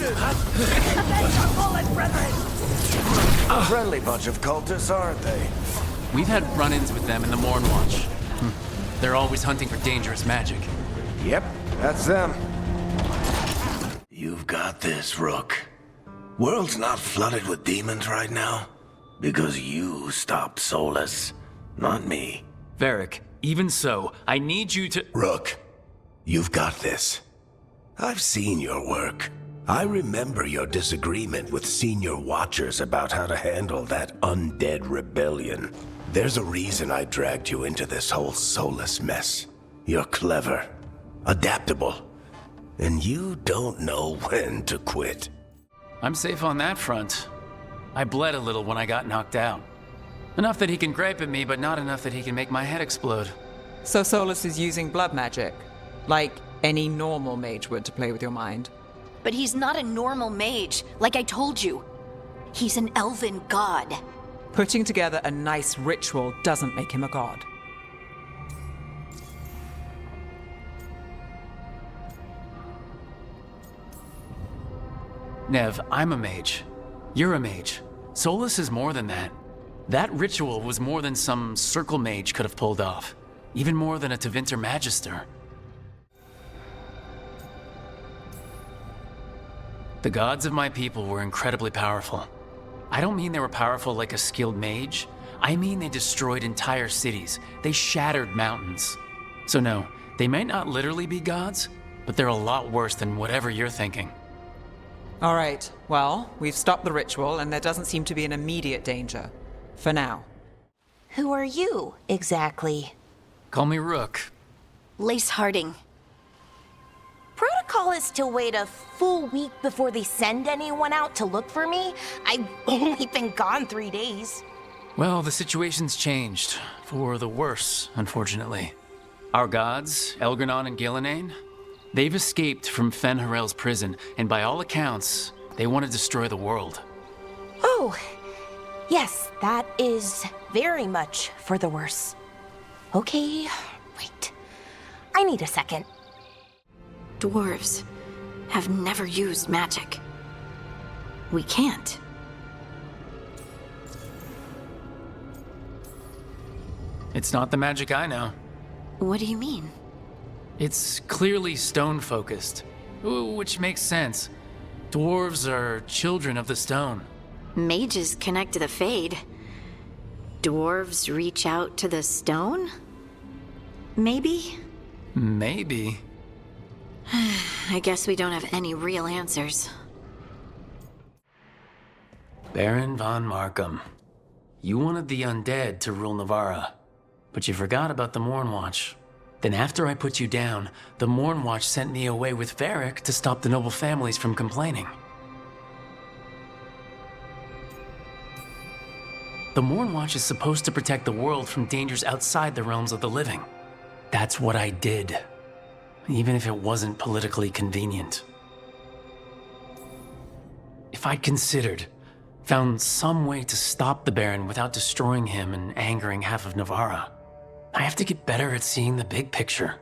Avenge our fallen brethren! A friendly bunch of cultists, aren't they? We've had run-ins with them in the Mourn Watch. They're always hunting for dangerous magic. Yep, that's them. You've got this, Rook. World's not flooded with demons right now. Because you stopped Solas, not me. Varric, even so, I need you to— Rook, you've got this. I've seen your work. I remember your disagreement with senior watchers about how to handle that undead rebellion. There's a reason I dragged you into this whole Solas mess. You're clever, adaptable, and you don't know when to quit. I'm safe on that front. I bled a little when I got knocked out. Enough that he can gripe at me, but not enough that he can make my head explode. So Solas is using blood magic, like any normal mage would to play with your mind. But he's not a normal mage, like I told you. He's an elven god. Putting together a nice ritual doesn't make him a god. Nev, I'm a mage. You're a mage. Solas is more than that. That ritual was more than some circle mage could have pulled off. Even more than a Tevinter Magister. The gods of my people were incredibly powerful. I don't mean they were powerful like a skilled mage. I mean they destroyed entire cities. They shattered mountains. So no, they might not literally be gods, but they're a lot worse than whatever you're thinking. All right, well, we've stopped the ritual and there doesn't seem to be an immediate danger. For now. Who are you, exactly? Call me Rook. Lace Harding. Protocol is to wait a full week before they send anyone out to look for me. I've only been gone 3 days. Well, the situation's changed. For the worse, unfortunately. Our gods, Elgranon and Gillenane, they've escaped from Fen Harel's prison, and by all accounts, they want to destroy the world. Oh, yes, that is very much for the worse. Okay, wait. I need a second. Dwarves have never used magic. We can't. It's not the magic I know. What do you mean? It's clearly stone-focused, which makes sense. Dwarves are children of the stone. Mages connect to the Fade. Dwarves reach out to the stone? Maybe? Maybe. I guess we don't have any real answers. Baron von Markham. You wanted the undead to rule Navarra, but you forgot about the Mourn Watch. Then after I put you down, the Mourn Watch sent me away with Varric to stop the noble families from complaining. The Mourn Watch is supposed to protect the world from dangers outside the realms of the living. That's what I did, even if it wasn't politically convenient. If I'd considered, found some way to stop the Baron without destroying him and angering half of Navarra, I have to get better at seeing the big picture.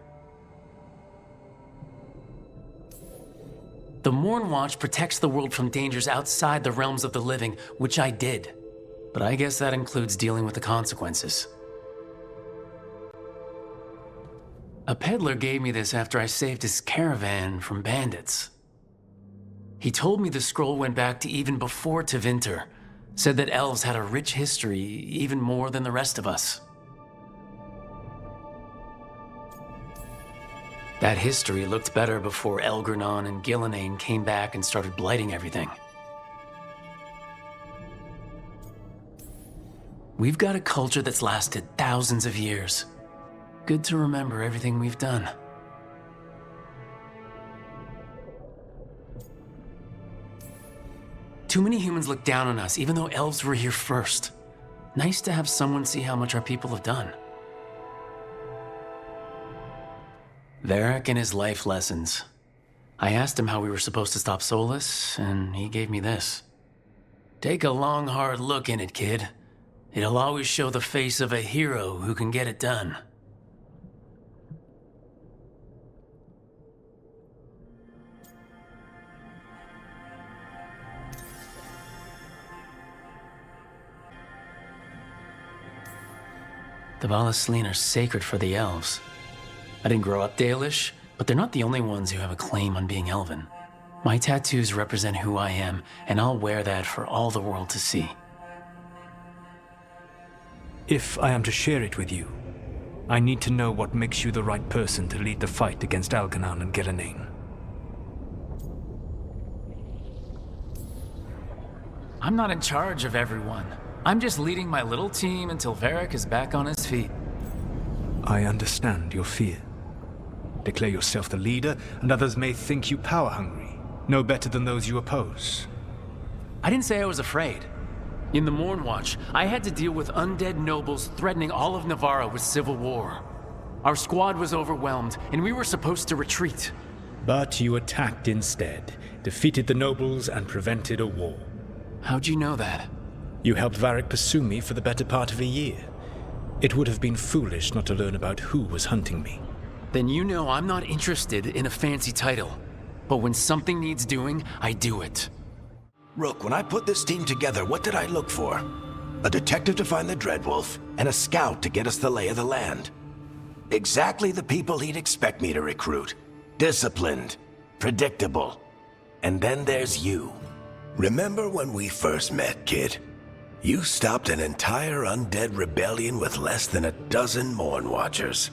The Mourn Watch protects the world from dangers outside the realms of the living, which I did. But I guess that includes dealing with the consequences. A peddler gave me this after I saved his caravan from bandits. He told me the scroll went back to even before Tevinter, said that elves had a rich history, even more than the rest of us. That history looked better before Elgranon and Gillenane came back and started blighting everything. We've got a culture that's lasted thousands of years. Good to remember everything we've done. Too many humans look down on us, even though elves were here first. Nice to have someone see how much our people have done. Varric and his life lessons. I asked him how we were supposed to stop Solas, and he gave me this. Take a long, hard look in it, kid. It'll always show the face of a hero who can get it done. The Valasleen are sacred for the elves. I didn't grow up Dalish, but they're not the only ones who have a claim on being elven. My tattoos represent who I am, and I'll wear that for all the world to see. If I am to share it with you, I need to know what makes you the right person to lead the fight against Algernon and Gillenane. I'm not in charge of everyone. I'm just leading my little team until Varric is back on his feet. I understand your fear. Declare yourself the leader, and others may think you power-hungry, no better than those you oppose. I didn't say I was afraid. In the Mourn Watch, I had to deal with undead nobles threatening all of Navarra with civil war. Our squad was overwhelmed, and we were supposed to retreat. But you attacked instead, defeated the nobles, and prevented a war. How'd you know that? You helped Varric pursue me for the better part of a year. It would have been foolish not to learn about who was hunting me. Then you know I'm not interested in a fancy title. But when something needs doing, I do it. Rook, when I put this team together, what did I look for? A detective to find the Dreadwolf, and a scout to get us the lay of the land. Exactly the people he'd expect me to recruit. Disciplined, predictable. And then there's you. Remember when we first met, kid? You stopped an entire undead rebellion with less than a dozen Mourn Watchers.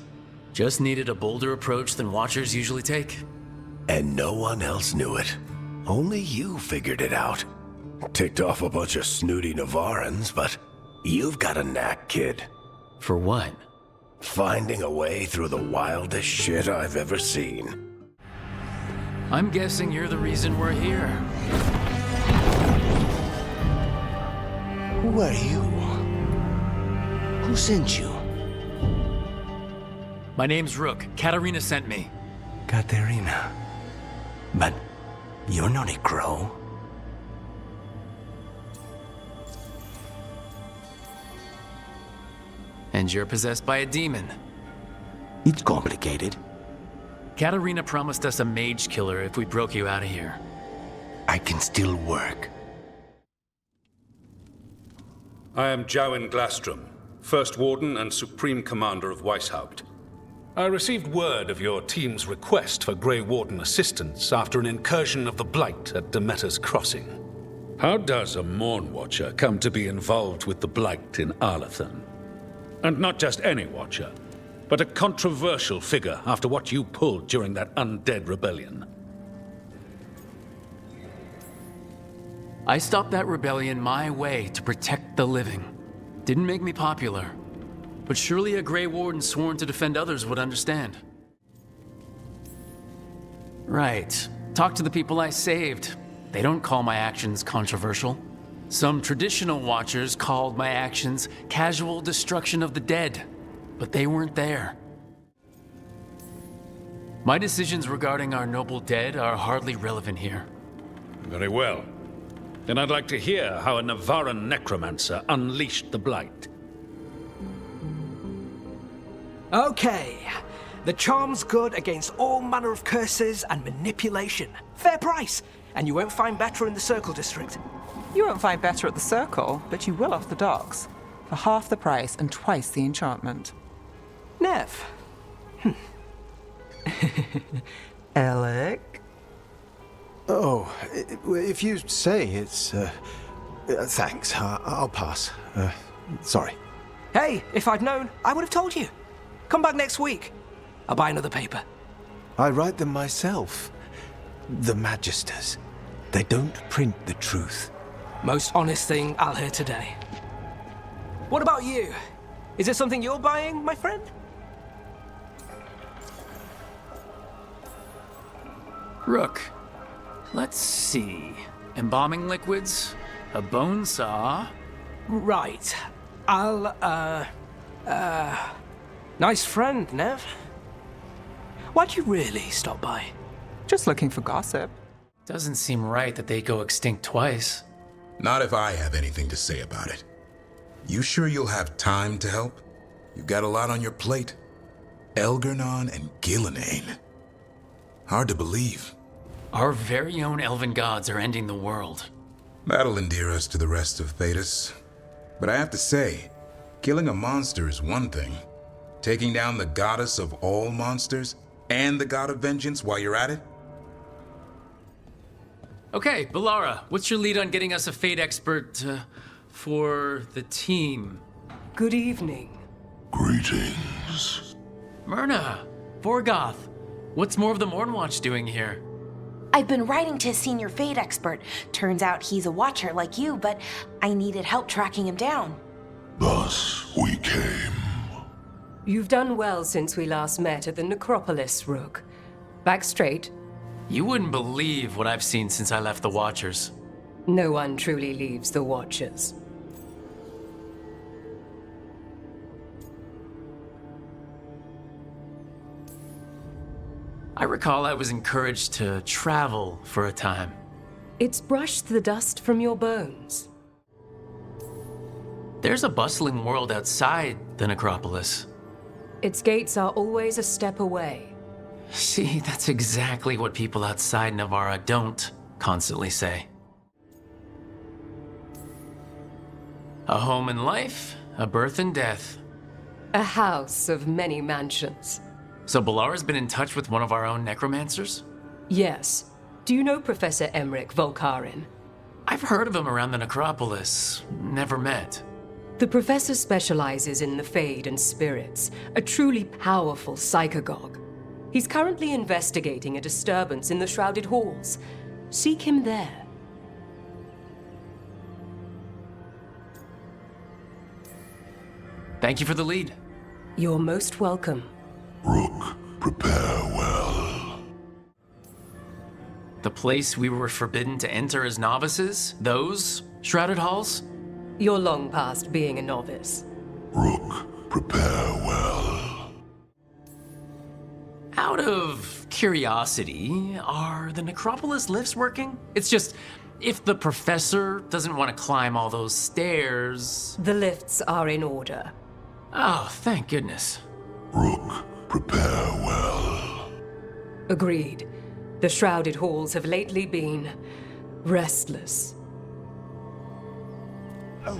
Just needed a bolder approach than Watchers usually take. And no one else knew it. Only you figured it out. Ticked off a bunch of snooty Navarrans, but you've got a knack, kid. For what? Finding a way through the wildest shit I've ever seen. I'm guessing you're the reason we're here. Who are you? Who sent you? My name's Rook. Katarina sent me. Katerina. But you're not a crow. And you're possessed by a demon. It's complicated. Katarina promised us a mage killer if we broke you out of here. I can still work. I am Jowen Glastrom, First Warden and Supreme Commander of Weishaupt. I received word of your team's request for Grey Warden assistance after an incursion of the Blight at Demeter's Crossing. How does a Mourn Watcher come to be involved with the Blight in Arlathan? And not just any Watcher, but a controversial figure after what you pulled during that undead rebellion. I stopped that rebellion my way to protect the living. Didn't make me popular. But surely a Grey Warden sworn to defend others would understand. Right. Talk to the people I saved. They don't call my actions controversial. Some traditional Watchers called my actions casual destruction of the dead. But they weren't there. My decisions regarding our noble dead are hardly relevant here. Very well. Then I'd like to hear how a Navarran necromancer unleashed the Blight. Okay. The charm's good against all manner of curses and manipulation. Fair price. And you won't find better in the Circle District. You won't find better at the Circle, but you will off the docks. For half the price and twice the enchantment. Neve. Alec? Oh, if you say it's, thanks. I'll pass. Sorry. Hey, if I'd known, I would have told you. Come back next week. I'll buy another paper. I write them myself. The Magisters. They don't print the truth. Most honest thing I'll hear today. What about you? Is it something you're buying, my friend? Rook. Let's see. Embalming liquids, a bone saw. Right. Nice friend, Neve. Why'd you really stop by? Just looking for gossip. Doesn't seem right that they go extinct twice. Not if I have anything to say about it. You sure you'll have time to help? You've got a lot on your plate. Algernon and Gillenane. Hard to believe. Our very own elven gods are ending the world. That'll endear us to the rest of Thedas. But I have to say, Killing a monster is one thing. Taking down the goddess of all monsters and the god of vengeance while you're at it? Okay, Bellara, what's your lead on getting us a Fate expert for the team? Good evening. Greetings. Myrna, Vorgoth, what's more of the Mourn Watch doing here? I've been writing to a senior Fate expert. Turns out he's a watcher like you, but I needed help tracking him down. Thus we came. You've done well since we last met at the Necropolis, Rook. Back straight. You wouldn't believe what I've seen since I left the Watchers. No one truly leaves the Watchers. I recall I was encouraged to travel for a time. It's brushed the dust from your bones. There's a bustling world outside the Necropolis. Its gates are always a step away. See, that's exactly what people outside Navarra don't constantly say. A home and life, a birth and death. A house of many mansions. So Bellara's been in touch with one of our own necromancers? Yes. Do you know Professor Emmrich Volkarin? I've heard of him around the Necropolis. Never met. The professor specializes in the Fade and spirits, a truly powerful psychagogue. He's currently investigating a disturbance in the Shrouded Halls. Seek him there. Thank you for the lead. You're most welcome. Rook, prepare well. The place we were forbidden to enter as novices? Those Shrouded Halls? You're long past being a novice. Rook, prepare well. Out of curiosity, are the Necropolis lifts working? It's just, if the professor doesn't want to climb all those stairs... The lifts are in order. Oh, thank goodness. Rook, prepare well. Agreed. The Shrouded Halls have lately been restless. Oh.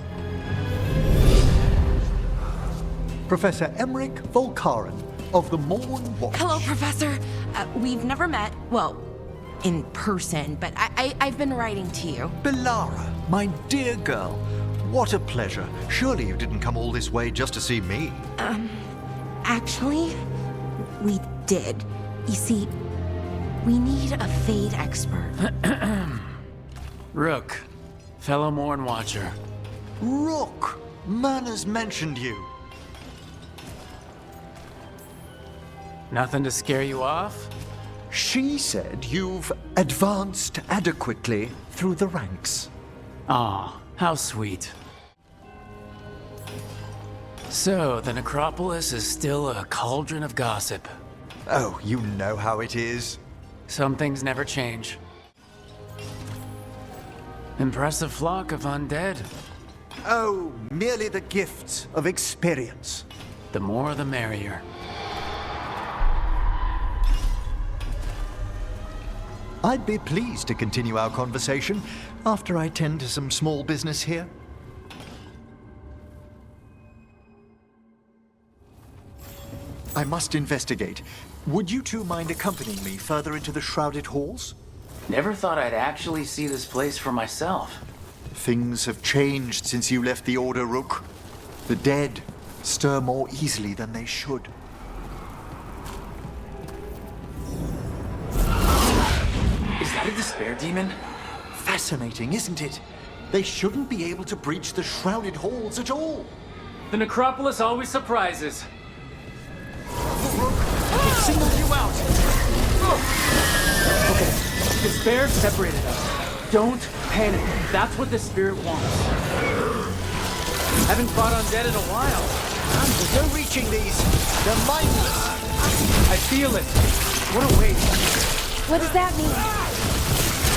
Professor Emmrich Volkarin of the Mourn Watch. Hello, Professor. We've never met, well, in person, but I've been writing to you. Bellara, my dear girl, what a pleasure. Surely you didn't come all this way just to see me. Actually, we did. You see, we need a Fade expert. Rook, fellow Mourn Watcher. Rook! Myrna's mentioned you. Nothing to scare you off? She said you've advanced adequately through the ranks. Aw, how sweet. So, the Necropolis is still a cauldron of gossip. Oh, you know how it is. Some things never change. Impressive flock of undead. Oh, merely the gifts of experience. The more the merrier. I'd be pleased to continue our conversation after I tend to some small business here. I must investigate. Would you two mind accompanying me further into the Shrouded Halls? Never thought I'd actually see this place for myself. Things have changed since you left the Order, Rook. The dead stir more easily than they should. Is that a despair demon? Fascinating, isn't it? They shouldn't be able to breach the Shrouded Halls at all. The Necropolis always surprises. It singled you out! Okay, despair separated us. Don't panic. That's what the spirit wants. Haven't fought undead in a while. There's no reaching these. They're mindless. I feel it. What a waste. What does that mean?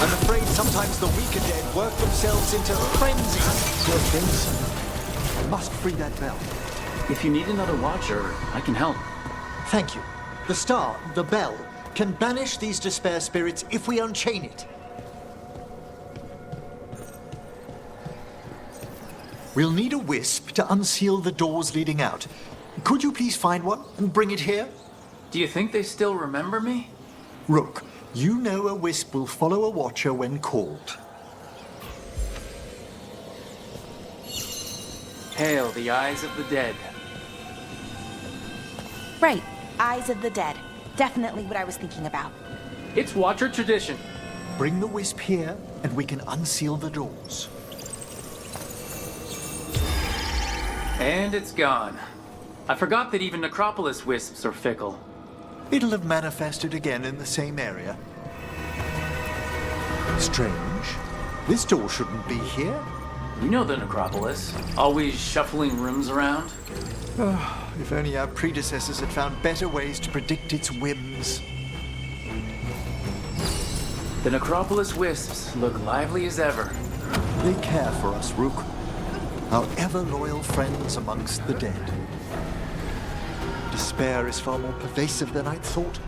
I'm afraid sometimes the weaker dead work themselves into frenzy. Your things. I must free that bell. If you need another watcher, I can help. Thank you. The star, the bell, can banish these despair spirits if we unchain it. We'll need a wisp to unseal the doors leading out. Could you please find one and bring it here? Do you think they still remember me? Rook, you know a wisp will follow a watcher when called. Hail the eyes of the dead. Right, Eyes of the Dead. Definitely what I was thinking about. It's Watcher tradition. Bring the wisp here, and we can unseal the doors. And it's gone. I forgot that even Necropolis wisps are fickle. It'll have manifested again in the same area. Strange. This door shouldn't be here. You know the Necropolis. Always shuffling rooms around. Oh, if only our predecessors had found better ways to predict its whims. The Necropolis wisps look lively as ever. They care for us, Rook. Our ever-loyal friends amongst the dead. Despair is far more pervasive than I'd thought.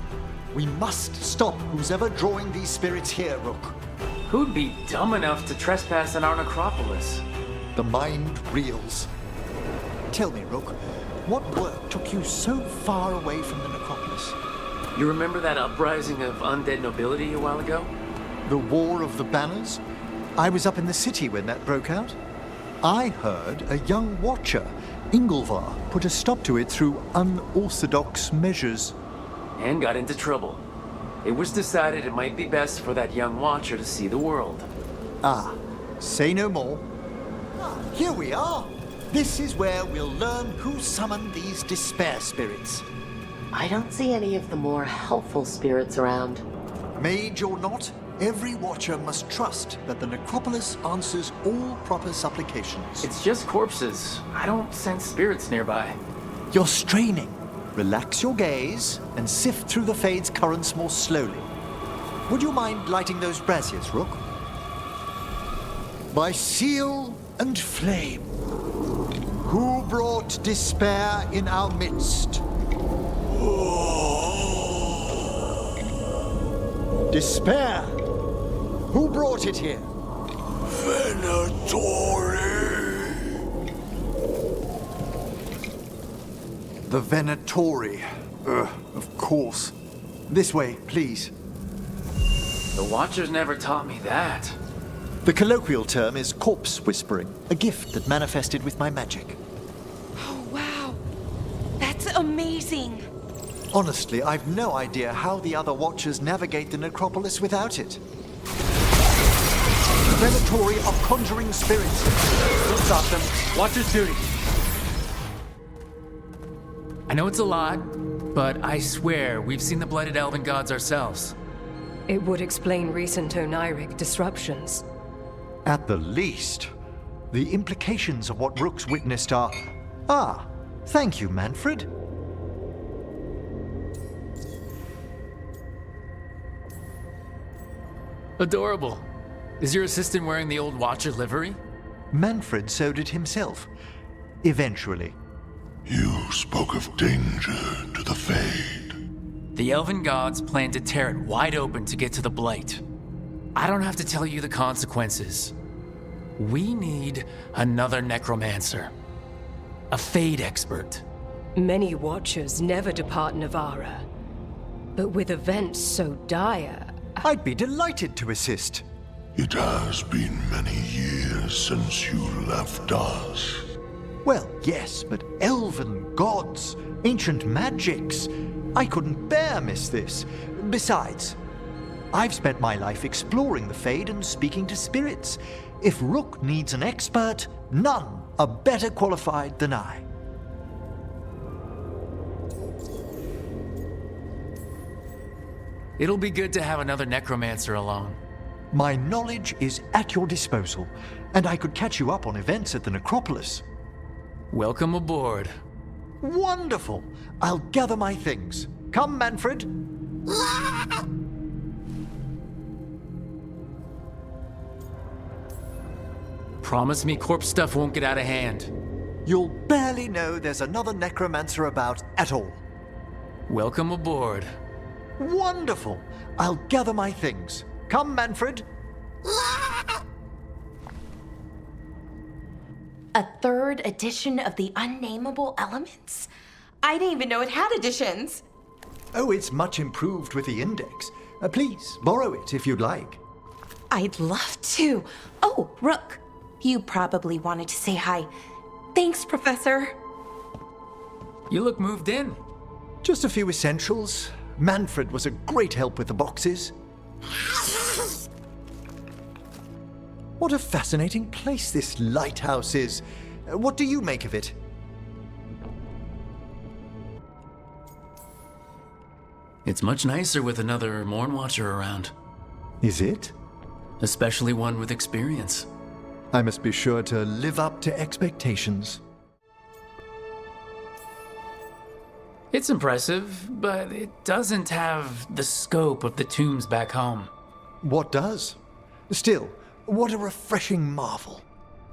We must stop who's ever drawing these spirits here, Rook. Who'd be dumb enough to trespass in our Necropolis? The mind reels. Tell me, Rook, what work took you so far away from the Necropolis? You remember that uprising of undead nobility a while ago? The War of the Banners? I was up in the city when that broke out. I heard a young watcher, Ingolvar, put a stop to it through unorthodox measures. And got into trouble. It was decided it might be best for that young watcher to see the world. Ah, say no more. Here we are. This is where we'll learn who summoned these despair spirits. I don't see any of the more helpful spirits around. Mage or not, every watcher must trust that the Necropolis answers all proper supplications. It's just corpses. I don't sense spirits nearby. You're straining. Relax your gaze and sift through the Fade's currents more slowly. Would you mind lighting those braziers, Rook? By seal and flame, who brought despair in our midst? Despair! Who brought it here? Venatori! The Venatori. Of course. This way, please. The Watchers never taught me that. The colloquial term is corpse whispering, a gift that manifested with my magic. Oh, wow. That's amazing. Honestly, I've no idea how the other Watchers navigate the Necropolis without it. The Venatori are conjuring spirits. We'll start them. Watcher's duty. I know it's a lot, but I swear we've seen the blooded elven gods ourselves. It would explain recent Oniric disruptions. At the least, the implications of what Rook's witnessed are... Ah, thank you, Manfred. Adorable. Is your assistant wearing the old Watcher livery? Manfred sewed it himself. Eventually. You spoke of danger to the Fade. The elven gods plan to tear it wide open to get to the Blight. I don't have to tell you the consequences. We need another necromancer. A Fade expert. Many Watchers never depart Navarra. But with events so dire... I'd be delighted to assist. It has been many years since you left us. Well, yes, but elven gods, ancient magics. I couldn't bear miss this. Besides, I've spent my life exploring the Fade and speaking to spirits. If Rook needs an expert, none are better qualified than I. It'll be good to have another necromancer along. My knowledge is at your disposal, and I could catch you up on events at the Necropolis. Welcome aboard. Wonderful! I'll gather my things. Come, Manfred. Promise me corpse stuff won't get out of hand. You'll barely know there's another necromancer about at all. Welcome aboard. Wonderful! I'll gather my things. Come, Manfred. A third edition of the Unnameable Elements? I didn't even know it had editions. Oh, it's much improved with the index. Please, borrow it if you'd like. I'd love to. Oh, Rook, you probably wanted to say hi. Thanks, Professor. You look moved in. Just a few essentials. Manfred was a great help with the boxes. What a fascinating place this lighthouse is. What do you make of it? It's much nicer with another Mourn Watcher around. Is it? Especially one with experience. I must be sure to live up to expectations. It's impressive, but it doesn't have the scope of the tombs back home. What does? Still, what a refreshing marvel.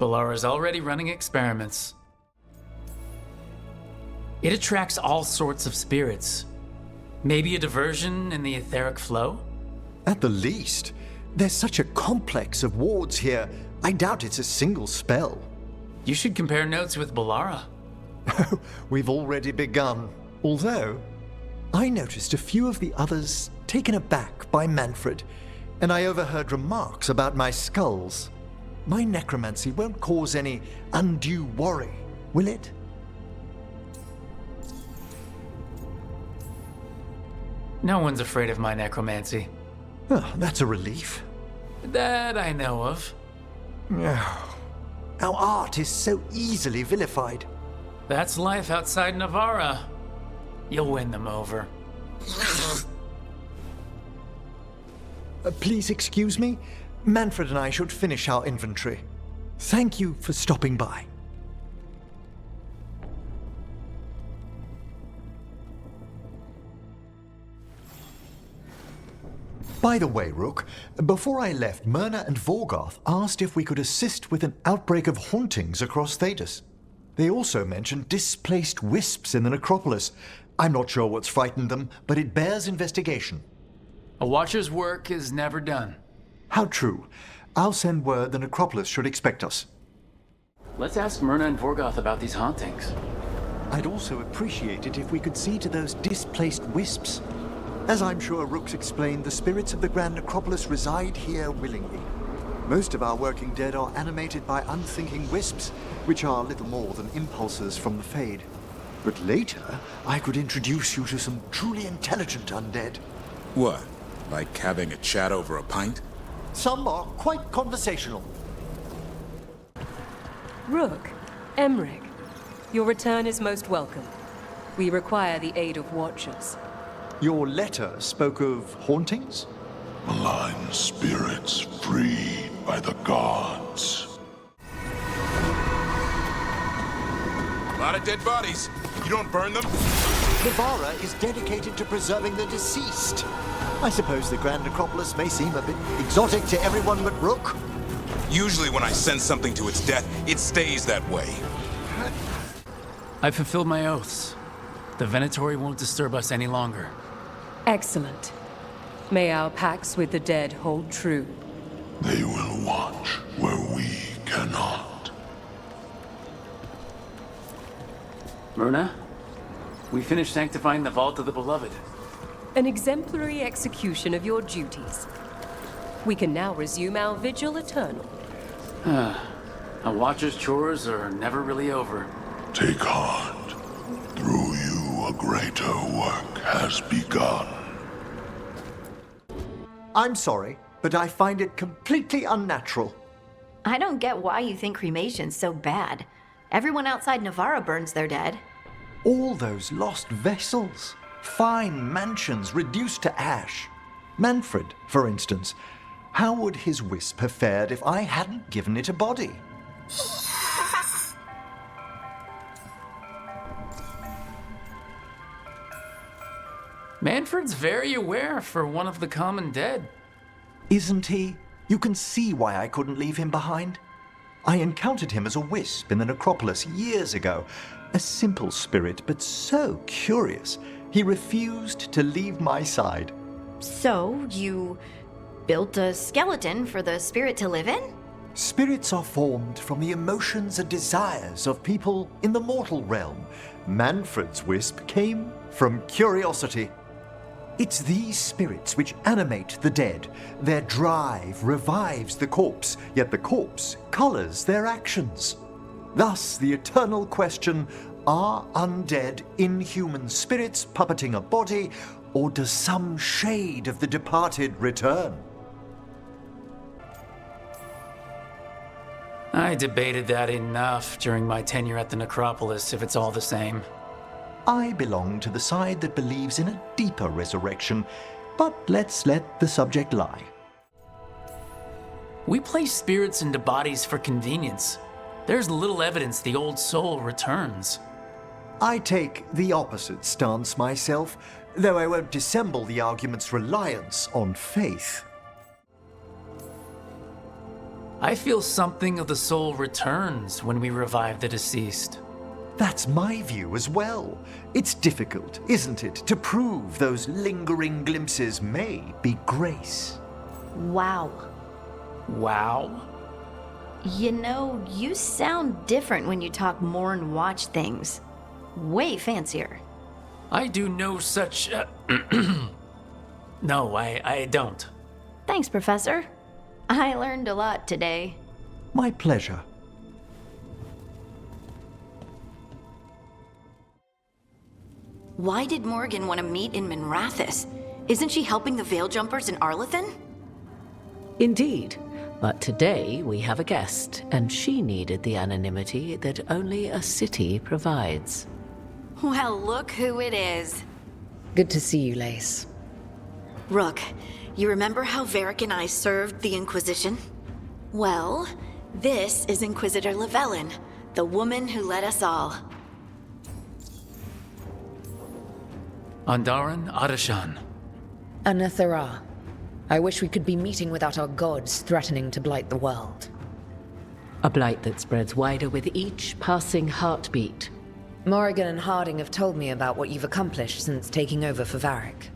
Bellara's already running experiments. It attracts all sorts of spirits. Maybe a diversion in the etheric flow? At the least. There's such a complex of wards here. I doubt it's a single spell. You should compare notes with Bellara. We've already begun. Although, I noticed a few of the others taken aback by Manfred, and I overheard remarks about my skulls. My necromancy won't cause any undue worry, will it? No one's afraid of my necromancy. Oh, that's a relief. That I know of. Our art is so easily vilified. That's life outside Navarra. You'll win them over. Please excuse me. Manfred and I should finish our inventory. Thank you for stopping by. By the way, Rook, before I left, Myrna and Vorgoth asked if we could assist with an outbreak of hauntings across Thedas. They also mentioned displaced wisps in the Necropolis. I'm not sure what's frightened them, but it bears investigation. A Watcher's work is never done. How true. I'll send word the Necropolis should expect us. Let's ask Myrna and Vorgoth about these hauntings. I'd also appreciate it if we could see to those displaced wisps. As I'm sure Rook's explained, the spirits of the Grand Necropolis reside here willingly. Most of our working dead are animated by unthinking wisps, which are little more than impulses from the Fade. But later, I could introduce you to some truly intelligent undead. What? Like having a chat over a pint? Some are quite conversational. Rook, Emmrich, your return is most welcome. We require the aid of Watchers. Your letter spoke of hauntings? Malign spirits freed by the gods. A lot of dead bodies. You don't burn them? Navarra is dedicated to preserving the deceased. I suppose the Grand Necropolis may seem a bit exotic to everyone but Rook. Usually when I send something to its death, it stays that way. I fulfilled my oaths. The Venatori won't disturb us any longer. Excellent. May our pacts with the dead hold true. They will watch where we cannot. Myrna, we finished sanctifying the Vault of the Beloved. An exemplary execution of your duties. We can now resume our vigil eternal. A Watcher's chores are never really over. Take heart. Through you, a greater work has begun. I'm sorry, but I find it completely unnatural. I don't get why you think cremation's so bad. Everyone outside Navarra burns their dead. All those lost vessels. Fine mansions reduced to ash. Manfred, for instance. How would his wisp have fared if I hadn't given it a body? Manfred's very aware for one of the common dead. Isn't he? You can see why I couldn't leave him behind. I encountered him as a wisp in the Necropolis years ago. A simple spirit, but so curious. He refused to leave my side. So, you built a skeleton for the spirit to live in? Spirits are formed from the emotions and desires of people in the mortal realm. Manfred's wisp came from curiosity. It's these spirits which animate the dead. Their drive revives the corpse, yet the corpse colors their actions. Thus, the eternal question, are undead inhuman spirits puppeting a body, or does some shade of the departed return? I debated that enough during my tenure at the Necropolis, if it's all the same. I belong to the side that believes in a deeper resurrection, but let's let the subject lie. We place spirits into bodies for convenience. There's little evidence the old soul returns. I take the opposite stance myself, though I won't dissemble the argument's reliance on faith. I feel something of the soul returns when we revive the deceased. That's my view as well. It's difficult, isn't it, to prove those lingering glimpses may be grace. Wow. Wow? You know, you sound different when you talk Mourn watch things. Way fancier. I do no such... No, I don't. Thanks, Professor. I learned a lot today. My pleasure. Why did Morrigan want to meet in Minrathous? Isn't she helping the Veiljumpers in Arlathan? Indeed. But today we have a guest, and she needed the anonymity that only a city provides. Well, look who it is. Good to see you, Lace. Rook, you remember how Varric and I served the Inquisition? Well, this is Inquisitor Llewellyn, the woman who led us all. Andaran Adashan. Anathara. I wish we could be meeting without our gods threatening to blight the world. A blight that spreads wider with each passing heartbeat. Morrigan and Harding have told me about what you've accomplished since taking over for Varric.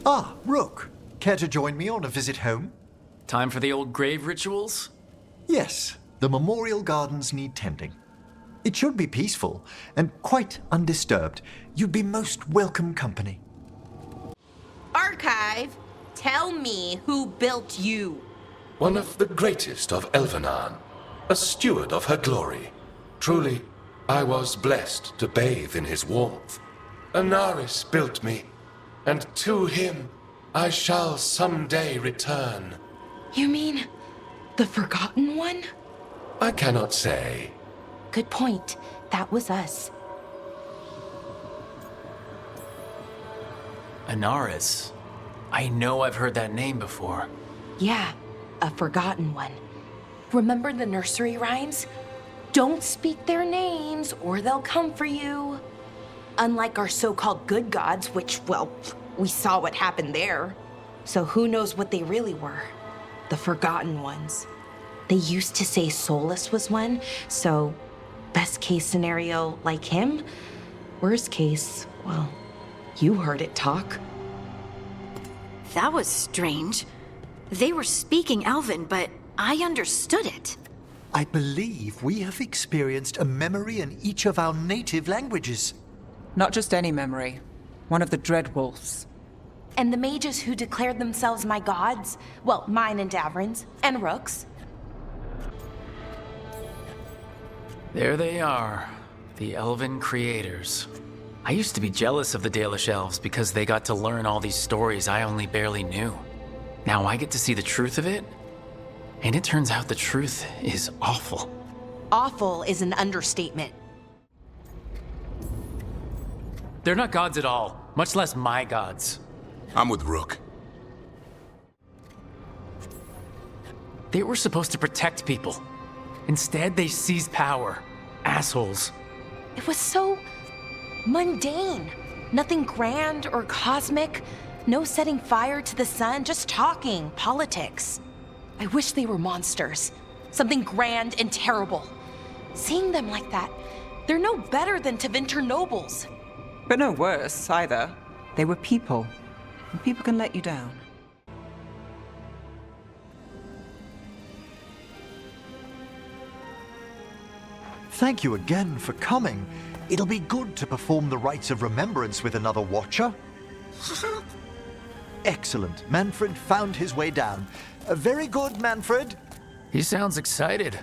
Ah, Rook. Care to join me on a visit home? Time for the old grave rituals? Yes, the memorial gardens need tending. It should be peaceful and quite undisturbed. You'd be most welcome company. Archive, tell me who built you. One of the greatest of Elvenan, a steward of her glory. Truly, I was blessed to bathe in his warmth. Anaris built me, and to him I shall someday return. You mean the Forgotten One? I cannot say. Good point. That was us. Anaris. I know I've heard that name before. Yeah, a Forgotten One. Remember the nursery rhymes? Don't speak their names or they'll come for you. Unlike our so-called good gods, which, well, we saw what happened there. So who knows what they really were? The Forgotten Ones. They used to say Solas was one, so best case scenario, like him. Worst case, well, you heard it talk. That was strange. They were speaking Elven, but I understood it. I believe we have experienced a memory in each of our native languages. Not just any memory. One of the Dreadwolves. And the mages who declared themselves my gods, well, mine and Davrin's, and Rook's. There they are, the Elven creators. I used to be jealous of the Dalish elves because they got to learn all these stories I only barely knew. Now I get to see the truth of it, and it turns out the truth is awful. Awful is an understatement. They're not gods at all, much less my gods. I'm with Rook. They were supposed to protect people. Instead, they seized power. Assholes. It was so mundane. Nothing grand or cosmic. No setting fire to the sun, just talking, politics. I wish they were monsters. Something grand and terrible. Seeing them like that, they're no better than Tevinter nobles. But no worse, either. They were people. And people can let you down. Thank you again for coming. It'll be good to perform the rites of remembrance with another Watcher. Excellent. Manfred found his way down. Very good, Manfred. He sounds excited.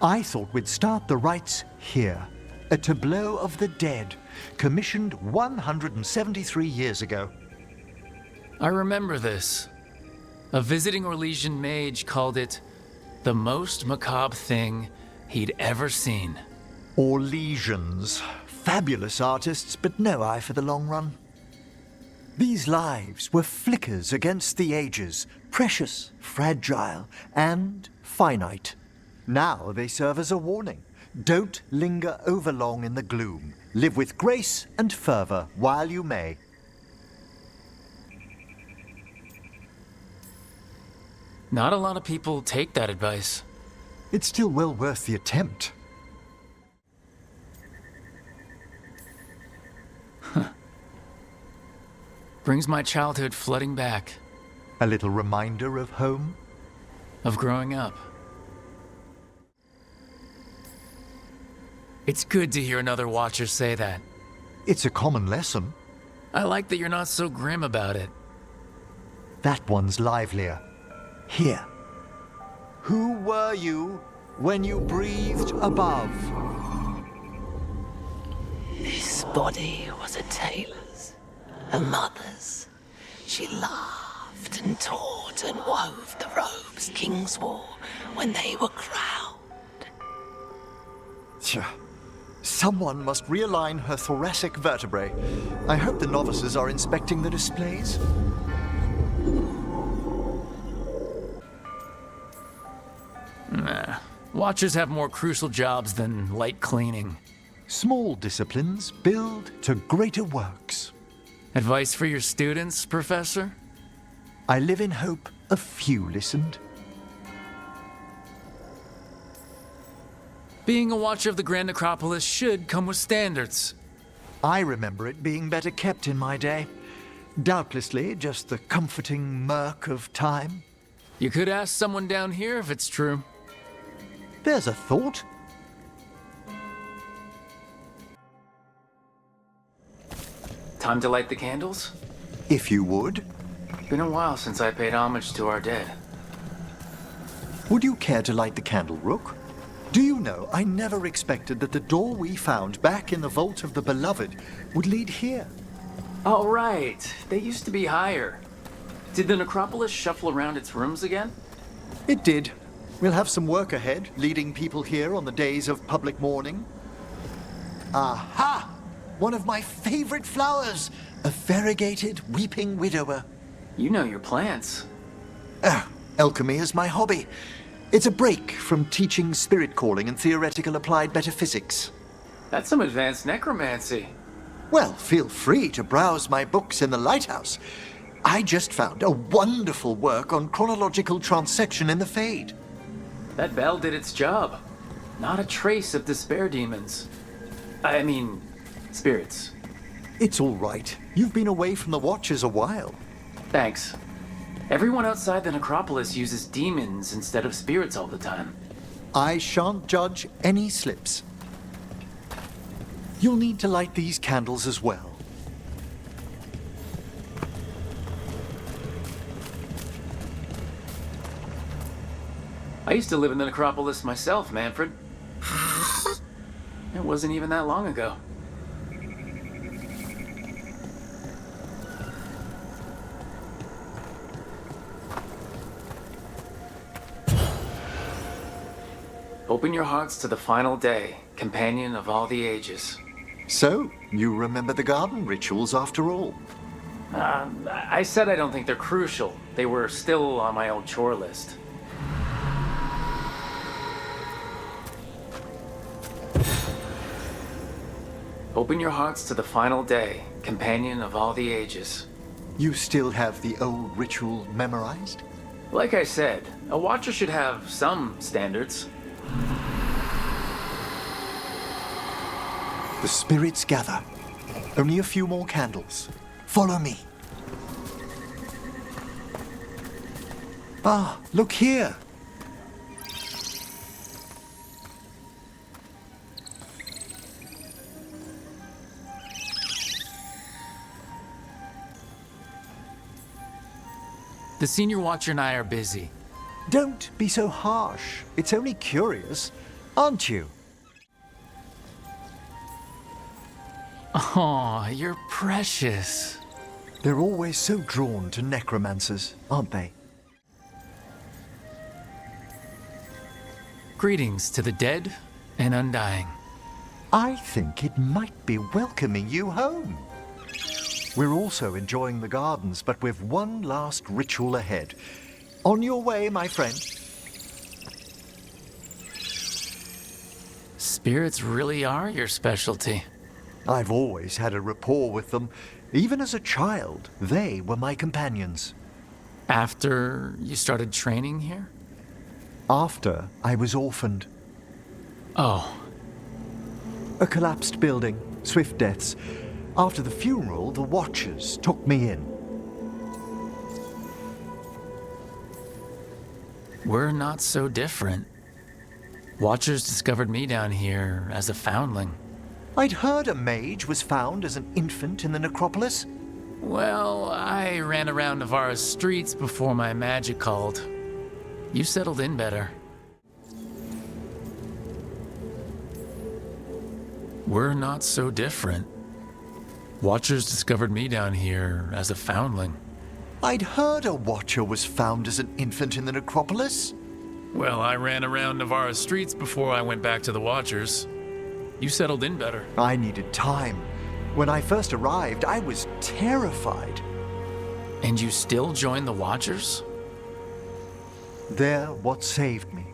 I thought we'd start the rites here. A tableau of the dead, commissioned 173 years ago. I remember this. A visiting Orlesian mage called it the most macabre thing he'd ever seen. Orlesians. Fabulous artists, but no eye for the long run. These lives were flickers against the ages, precious, fragile, and finite. Now they serve as a warning. Don't linger overlong in the gloom. Live with grace and fervor while you may. Not a lot of people take that advice. It's still well worth the attempt. Brings my childhood flooding back. A little reminder of home? Of growing up. It's good to hear another Watcher say that. It's a common lesson. I like that you're not so grim about it. That one's livelier. Here. Who were you when you breathed above? This body was a tailor's, a mother's. She laughed and taught and wove the robes kings wore when they were crowned. Someone must realign her thoracic vertebrae. I hope the novices are inspecting the displays. Nah. Watchers have more crucial jobs than light cleaning. Small disciplines build to greater works. Advice for your students, Professor? I live in hope a few listened. Being a Watcher of the Grand Necropolis should come with standards. I remember it being better kept in my day. Doubtlessly just the comforting murk of time. You could ask someone down here if it's true. There's a thought. Time to light the candles? If you would. Been a while since I paid homage to our dead. Would you care to light the candle, Rook? Do you know, I never expected that the door we found back in the Vault of the Beloved would lead here. Oh, right. They used to be higher. Did the Necropolis shuffle around its rooms again? It did. We'll have some work ahead, leading people here on the days of public mourning. Aha! One of my favorite flowers! A variegated weeping widower. You know your plants. Alchemy is my hobby. It's a break from teaching spirit calling and theoretical applied metaphysics. That's some advanced necromancy. Well, feel free to browse my books in the Lighthouse. I just found a wonderful work on chronological transection in the Fade. That bell did its job. Not a trace of despair demons. I mean, spirits. It's all right. You've been away from the Watchers a while. Thanks. Everyone outside the Necropolis uses demons instead of spirits all the time. I shan't judge any slips. You'll need to light these candles as well. I used to live in the Necropolis myself, Manfred. It wasn't even that long ago. Open your hearts to the final day, companion of all the ages. So, you remember the garden rituals after all? I said I don't think they're crucial. They were still on my old chore list. Open your hearts to the final day, companion of all the ages. You still have the old ritual memorized? Like I said, a Watcher should have some standards. The spirits gather. Only a few more candles. Follow me. Ah, look here. The Senior Watcher and I are busy. Don't be so harsh. It's only curious, aren't you? Aw, you're precious. They're always so drawn to necromancers, aren't they? Greetings to the dead and undying. I think it might be welcoming you home. We're also enjoying the gardens, but we've one last ritual ahead. On your way, my friend. Spirits really are your specialty. I've always had a rapport with them. Even as a child, they were my companions. After you started training here? After I was orphaned. Oh. A collapsed building, swift deaths. After the funeral, the Watchers took me in. We're not so different. Watchers discovered me down here as a foundling. I'd heard a mage was found as an infant in the Necropolis. Well, I ran around Navarra's streets before my magic called. You settled in better. We're not so different. Watchers discovered me down here as a foundling. I'd heard a Watcher was found as an infant in the Necropolis. Well, I ran around Navarra's streets before I went back to the Watchers. You settled in better. I needed time. When I first arrived, I was terrified. And you still joined the Watchers? They're what saved me.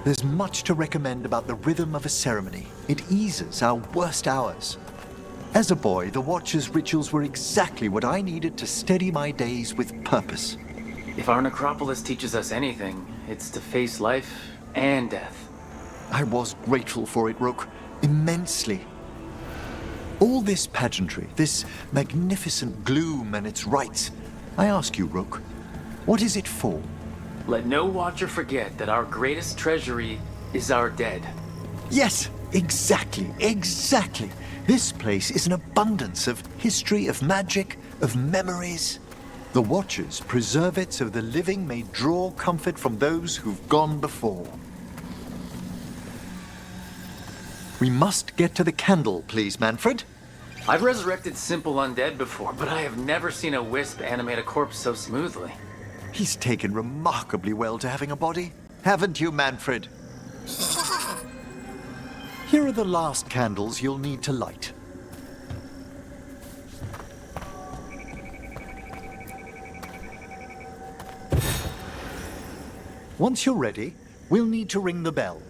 There's much to recommend about the rhythm of a ceremony. It eases our worst hours. As a boy, the Watchers' rituals were exactly what I needed to steady my days with purpose. If our Necropolis teaches us anything, it's to face life and death. I was grateful for it, Rook. Immensely. All this pageantry, this magnificent gloom and its rites. I ask you, Rook, what is it for? Let no Watcher forget that our greatest treasury is our dead. Yes, exactly, exactly. This place is an abundance of history, of magic, of memories. The Watchers preserve it so the living may draw comfort from those who've gone before. We must get to the candle, please, Manfred. I've resurrected simple undead before, but I have never seen a wisp animate a corpse so smoothly. He's taken remarkably well to having a body, haven't you, Manfred? Here are the last candles you'll need to light. Once you're ready, we'll need to ring the bell.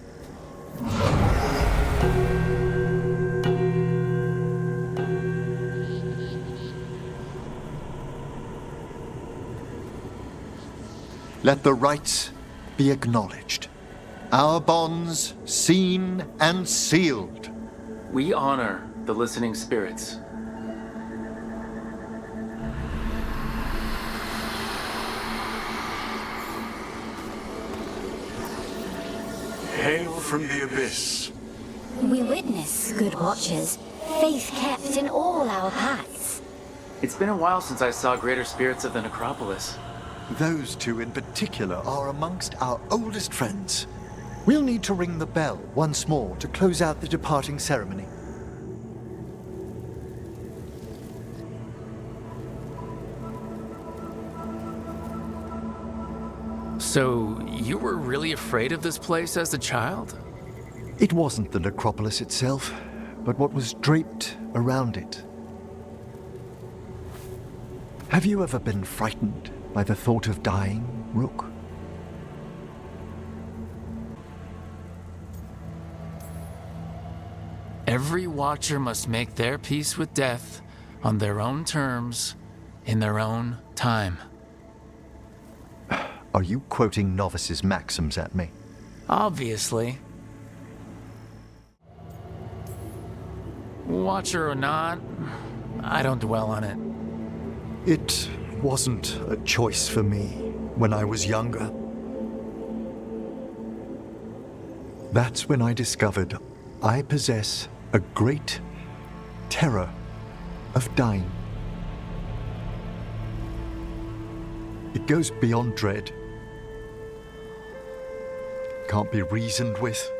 Let the rites be acknowledged. Our bonds seen and sealed. We honor the listening spirits. Hail from the abyss. We witness, good Watchers, faith kept in all our paths. It's been a while since I saw greater spirits of the Necropolis. Those two in particular are amongst our oldest friends. We'll need to ring the bell once more to close out the departing ceremony. So, you were really afraid of this place as a child? It wasn't the Necropolis itself, but what was draped around it. Have you ever been frightened by the thought of dying, Rook? Every Watcher must make their peace with death on their own terms, in their own time. Are you quoting novices' maxims at me? Obviously. Watcher or not, I don't dwell on it. It wasn't a choice for me when I was younger. That's when I discovered I possess a great terror of dying. It goes beyond dread. Can't be reasoned with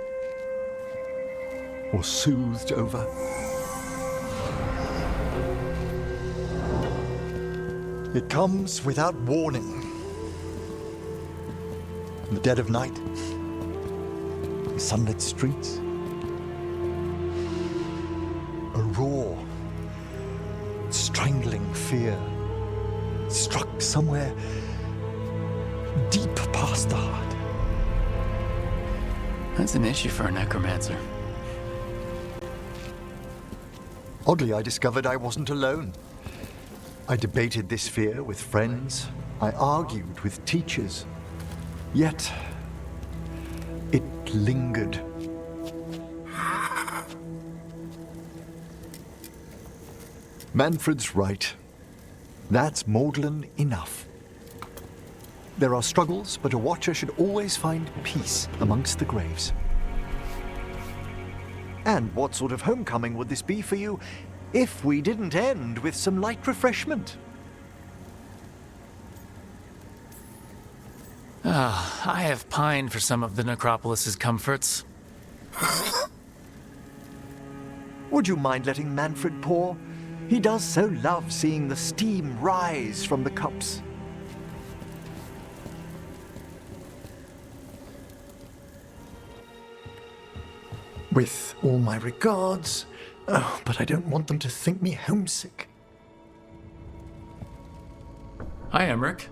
or soothed over. It comes without warning. In the dead of night, in sunlit streets, a raw, strangling fear struck somewhere deep past the heart. That's an issue for a necromancer. Oddly, I discovered I wasn't alone. I debated this fear with friends. I argued with teachers. Yet, it lingered. Manfred's right. That's maudlin enough. There are struggles, but a watcher should always find peace amongst the graves. And what sort of homecoming would this be for you if we didn't end with some light refreshment? I have pined for some of the Necropolis's comforts. Would you mind letting Manfred pour? He does so love seeing the steam rise from the cups. With all my regards, but I don't want them to think me homesick. Hi, Emmrich.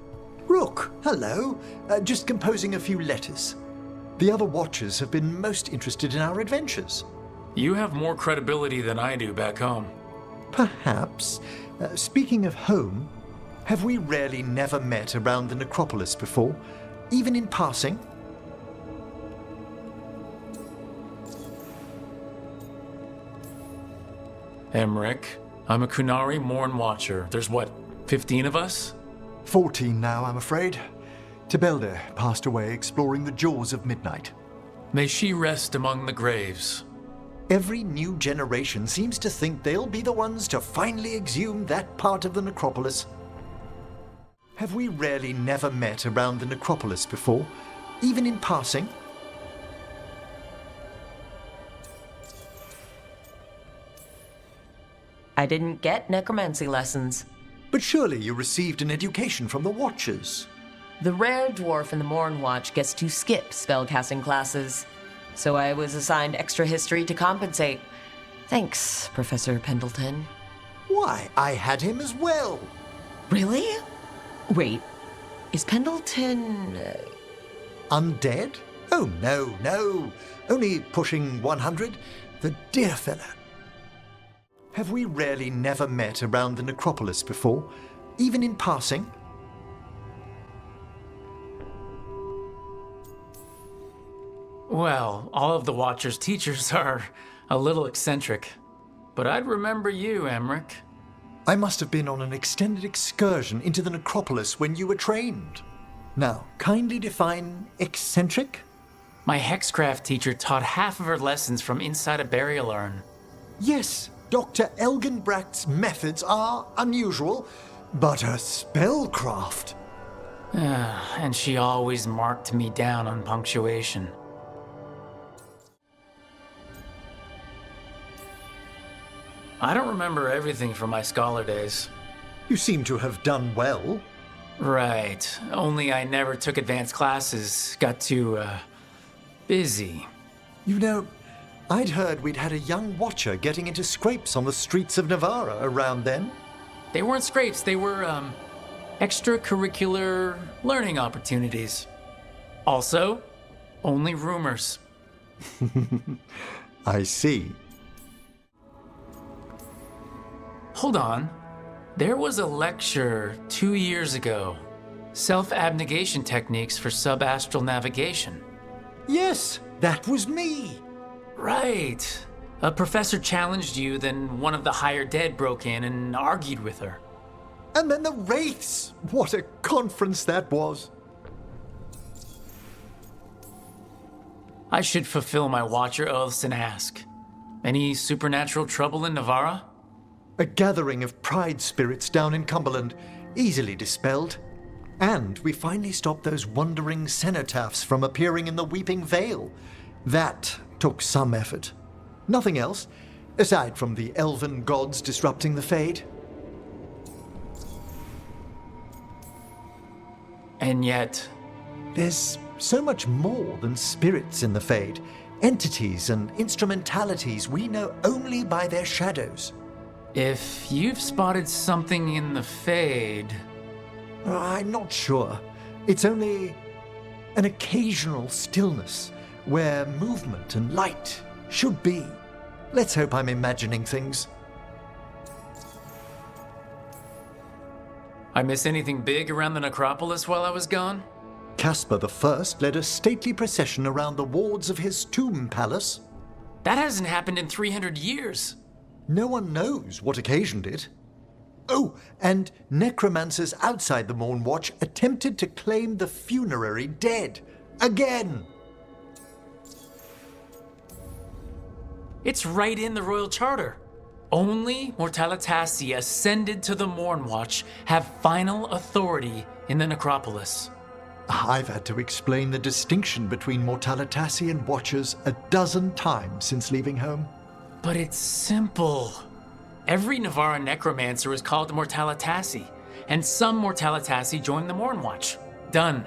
Rook, hello. Just composing a few letters. The other Watchers have been most interested in our adventures. You have more credibility than I do back home. Perhaps. Speaking of home, have we rarely never met around the Necropolis before, even in passing? Emmrich, I'm a Kunari Mourn Watcher. There's what, 15 of us? 14 now, I'm afraid. Tebelde passed away exploring the jaws of midnight. May she rest among the graves. Every new generation seems to think they'll be the ones to finally exhume that part of the Necropolis. Have we rarely never met around the Necropolis before, even in passing? I didn't get necromancy lessons. But surely you received an education from the Watchers. The rare dwarf in the Mourn Watch gets to skip spellcasting classes, so I was assigned extra history to compensate. Thanks, Professor Pendleton. Why, I had him as well. Really? Wait, is Pendleton... Undead? Oh, no. Only pushing 100. The dear fella. Have we rarely never met around the Necropolis before, even in passing? Well, all of the Watcher's teachers are a little eccentric. But I'd remember you, Emmrich. I must have been on an extended excursion into the Necropolis when you were trained. Now, kindly define eccentric? My Hexcraft teacher taught half of her lessons from inside a burial urn. Yes, Dr. Elgenbracht's methods are unusual, but her spellcraft... And she always marked me down on punctuation. I don't remember everything from my scholar days. You seem to have done well. Right. Only I never took advanced classes. Got too, busy. You know, I'd heard we'd had a young Watcher getting into scrapes on the streets of Navarra around then. They weren't scrapes. They were, extracurricular learning opportunities. Also, only rumors. I see. Hold on. There was a lecture 2 years ago. Self-abnegation techniques for sub-astral navigation. Yes, that was me. Right. A professor challenged you, then one of the higher dead broke in and argued with her. And then the Wraiths! What a conference that was! I should fulfill my Watcher oaths and ask. Any supernatural trouble in Navarra? A gathering of pride spirits down in Cumberland, easily dispelled. And we finally stopped those wandering cenotaphs from appearing in the Weeping Vale. That took some effort. Nothing else, aside from the elven gods disrupting the Fade. And yet... There's so much more than spirits in the Fade. Entities and instrumentalities we know only by their shadows. If you've spotted something in the Fade... I'm not sure. It's only an occasional stillness where movement and light should be. Let's hope I'm imagining things. I miss anything big around the Necropolis while I was gone? Caspar I led a stately procession around the wards of his tomb palace. That hasn't happened in 300 years. No one knows what occasioned it. Oh, and necromancers outside the Mourn Watch attempted to claim the funerary dead. Again! It's right in the Royal Charter. Only Mortalitasi ascended to the Mourn Watch have final authority in the Necropolis. I've had to explain the distinction between Mortalitasi and Watchers a dozen times since leaving home. But it's simple. Every Navarra necromancer is called Mortalitasi, and some Mortalitasi join the Mourn Watch. Done.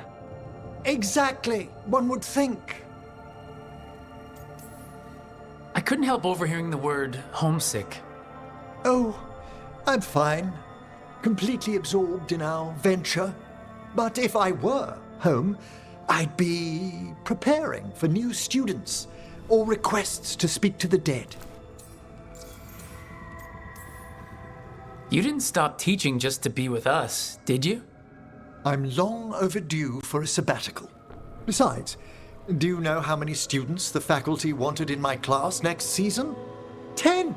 Exactly. One would think. I couldn't help overhearing the word homesick. Oh, I'm fine. Completely absorbed in our venture. But if I were home, I'd be preparing for new students or requests to speak to the dead. You didn't stop teaching just to be with us, did you? I'm long overdue for a sabbatical. Besides, do you know how many students the faculty wanted in my class next season? 10!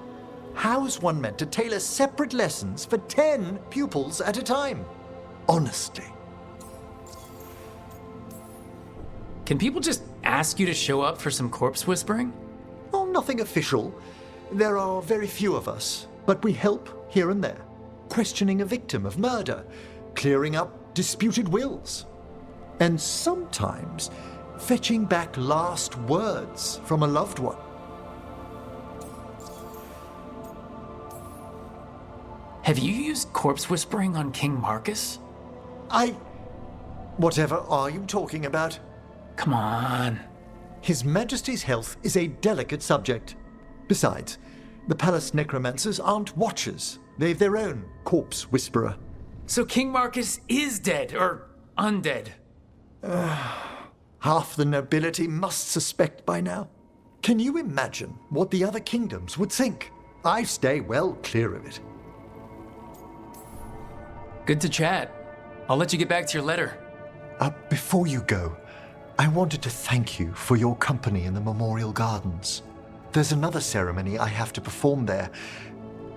How's one meant to tailor separate lessons for 10 pupils at a time? Honestly. Can people just ask you to show up for some corpse whispering? Oh, nothing official. There are very few of us, but we help here and there. Questioning a victim of murder, clearing up disputed wills, and sometimes fetching back last words from a loved one. Have you used corpse whispering on King Marcus? Whatever are you talking about? Come on. His Majesty's health is a delicate subject. Besides, the palace necromancers aren't watchers. They've their own corpse whisperer. So King Marcus is dead, or undead? Half the nobility must suspect by now. Can you imagine what the other kingdoms would think? I stay well clear of it. Good to chat. I'll let you get back to your letter. Before you go, I wanted to thank you for your company in the Memorial Gardens. There's another ceremony I have to perform there.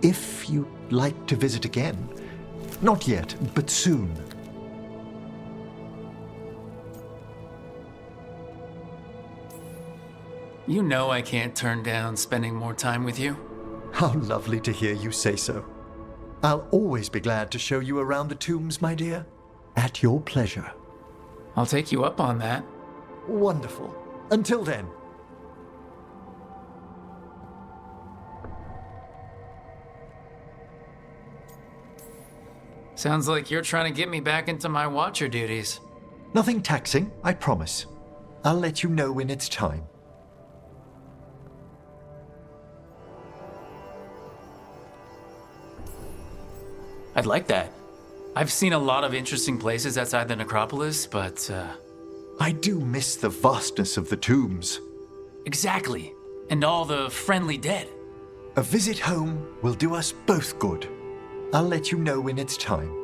If you'd like to visit again. Not yet, but soon. You know I can't turn down spending more time with you. How lovely to hear you say so. I'll always be glad to show you around the tombs, my dear. At your pleasure. I'll take you up on that. Wonderful. Until then. Sounds like you're trying to get me back into my watcher duties. Nothing taxing, I promise. I'll let you know when it's time. I'd like that. I've seen a lot of interesting places outside the Necropolis, but, I do miss the vastness of the tombs. Exactly. And all the friendly dead. A visit home will do us both good. I'll let you know when it's time.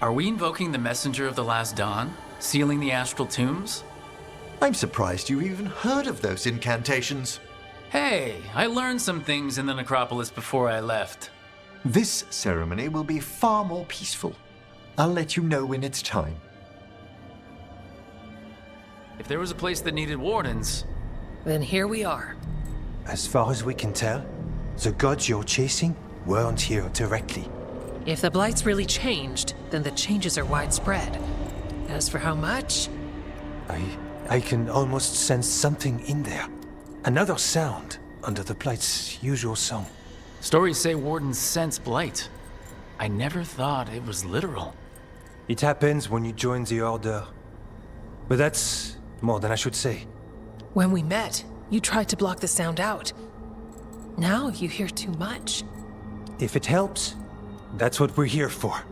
Are we invoking the Messenger of the Last Dawn? Sealing the astral tombs? I'm surprised you even heard of those incantations. Hey, I learned some things in the Necropolis before I left. This ceremony will be far more peaceful. I'll let you know when it's time. If there was a place that needed wardens... Then here we are. As far as we can tell, the gods you're chasing weren't here directly. If the Blight's really changed, then the changes are widespread. As for how much... I can almost sense something in there. Another sound under the Blight's usual song. Stories say wardens sense blight. I never thought it was literal. It happens when you join the Order. But that's more than I should say. When we met, you tried to block the sound out. Now you hear too much. If it helps, that's what we're here for.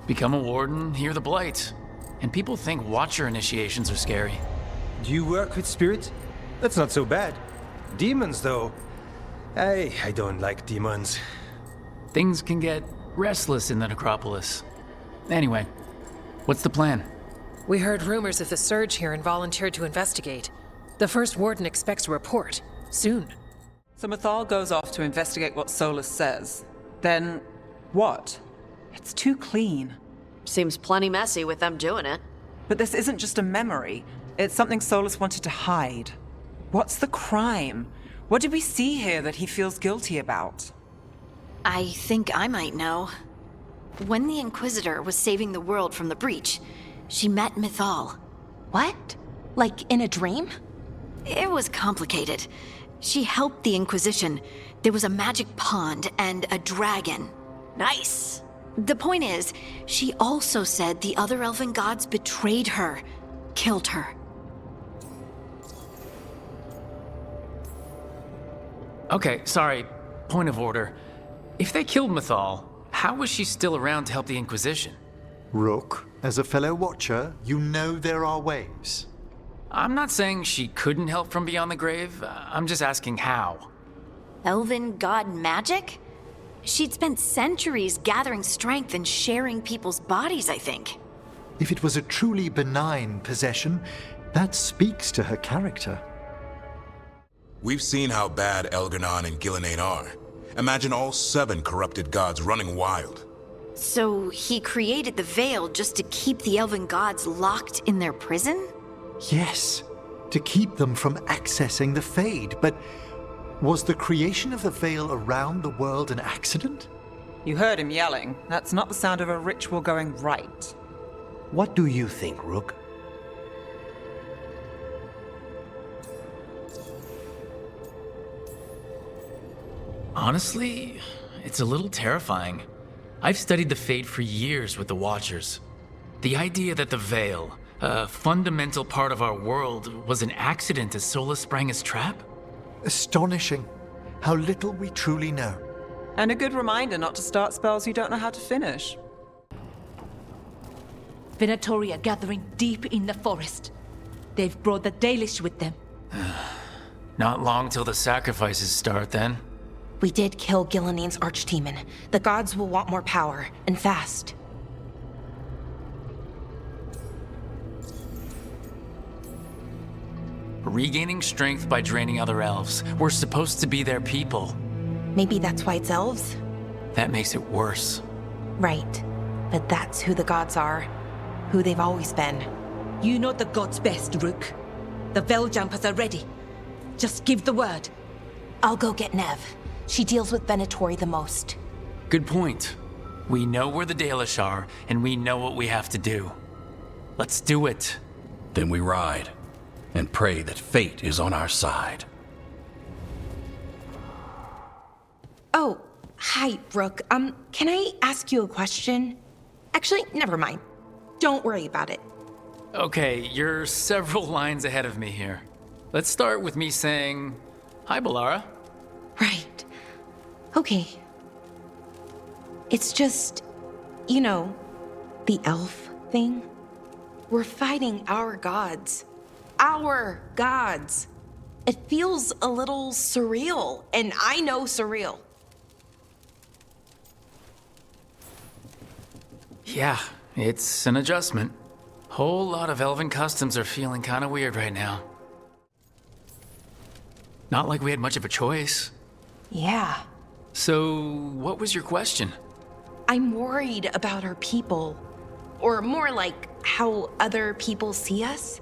Become a warden, hear the blight. And people think Watcher initiations are scary. Do you work with spirits? That's not so bad. Demons, though. I don't like demons. Things can get restless in the Necropolis. Anyway, what's the plan? We heard rumors of the surge here and volunteered to investigate. The first warden expects a report. Soon. So Mythal goes off to investigate what Solas says. Then, what? It's too clean. Seems plenty messy with them doing it. But this isn't just a memory. It's something Solas wanted to hide. What's the crime? What did we see here that he feels guilty about? I think I might know. When the Inquisitor was saving the world from the breach, she met Mythal. What? Like in a dream? It was complicated. She helped the Inquisition. There was a magic pond and a dragon. Nice! The point is, she also said the other elven gods betrayed her, killed her. Okay, sorry. Point of order. If they killed Mythal, how was she still around to help the Inquisition? Rook, as a fellow Watcher, you know there are ways. I'm not saying she couldn't help from beyond the grave. I'm just asking how. Elven god magic? She'd spent centuries gathering strength and sharing people's bodies, I think. If it was a truly benign possession, that speaks to her character. We've seen how bad Elgar'nan and Gillenane are. Imagine all 7 corrupted gods running wild. So he created the Veil just to keep the elven gods locked in their prison? Yes, to keep them from accessing the Fade, but was the creation of the Veil around the world an accident? You heard him yelling. That's not the sound of a ritual going right. What do you think, Rook? Honestly, it's a little terrifying. I've studied the Fade for years with the Watchers. The idea that the Veil, a fundamental part of our world, was an accident as Solas sprang his trap? Astonishing. How little we truly know. And a good reminder not to start spells you don't know how to finish. Venatori are gathering deep in the forest. They've brought the Dalish with them. Not long till the sacrifices start, then. We did kill Gillenane's archdemon. The gods will want more power, and fast. Regaining strength by draining other elves. We're supposed to be their people. Maybe that's why it's elves? That makes it worse. Right. But that's who the gods are. Who they've always been. You know the gods best, Rook. The Veil Jumpers are ready. Just give the word. I'll go get Neve. She deals with Venatori the most. Good point. We know where the Dalish are, and we know what we have to do. Let's do it. Then we ride, and pray that fate is on our side. Oh, hi, Rook. Can I ask you a question? Actually, never mind. Don't worry about it. Okay, you're several lines ahead of me here. Let's start with me saying, hi, Bellara. Right. Okay. It's just, you know, the elf thing. We're fighting our gods. Our gods. It feels a little surreal, and I know surreal. Yeah, it's an adjustment. Whole lot of elven customs are feeling kind of weird right now. Not like we had much of a choice. Yeah. So, what was your question? I'm worried about our people. Or more like how other people see us.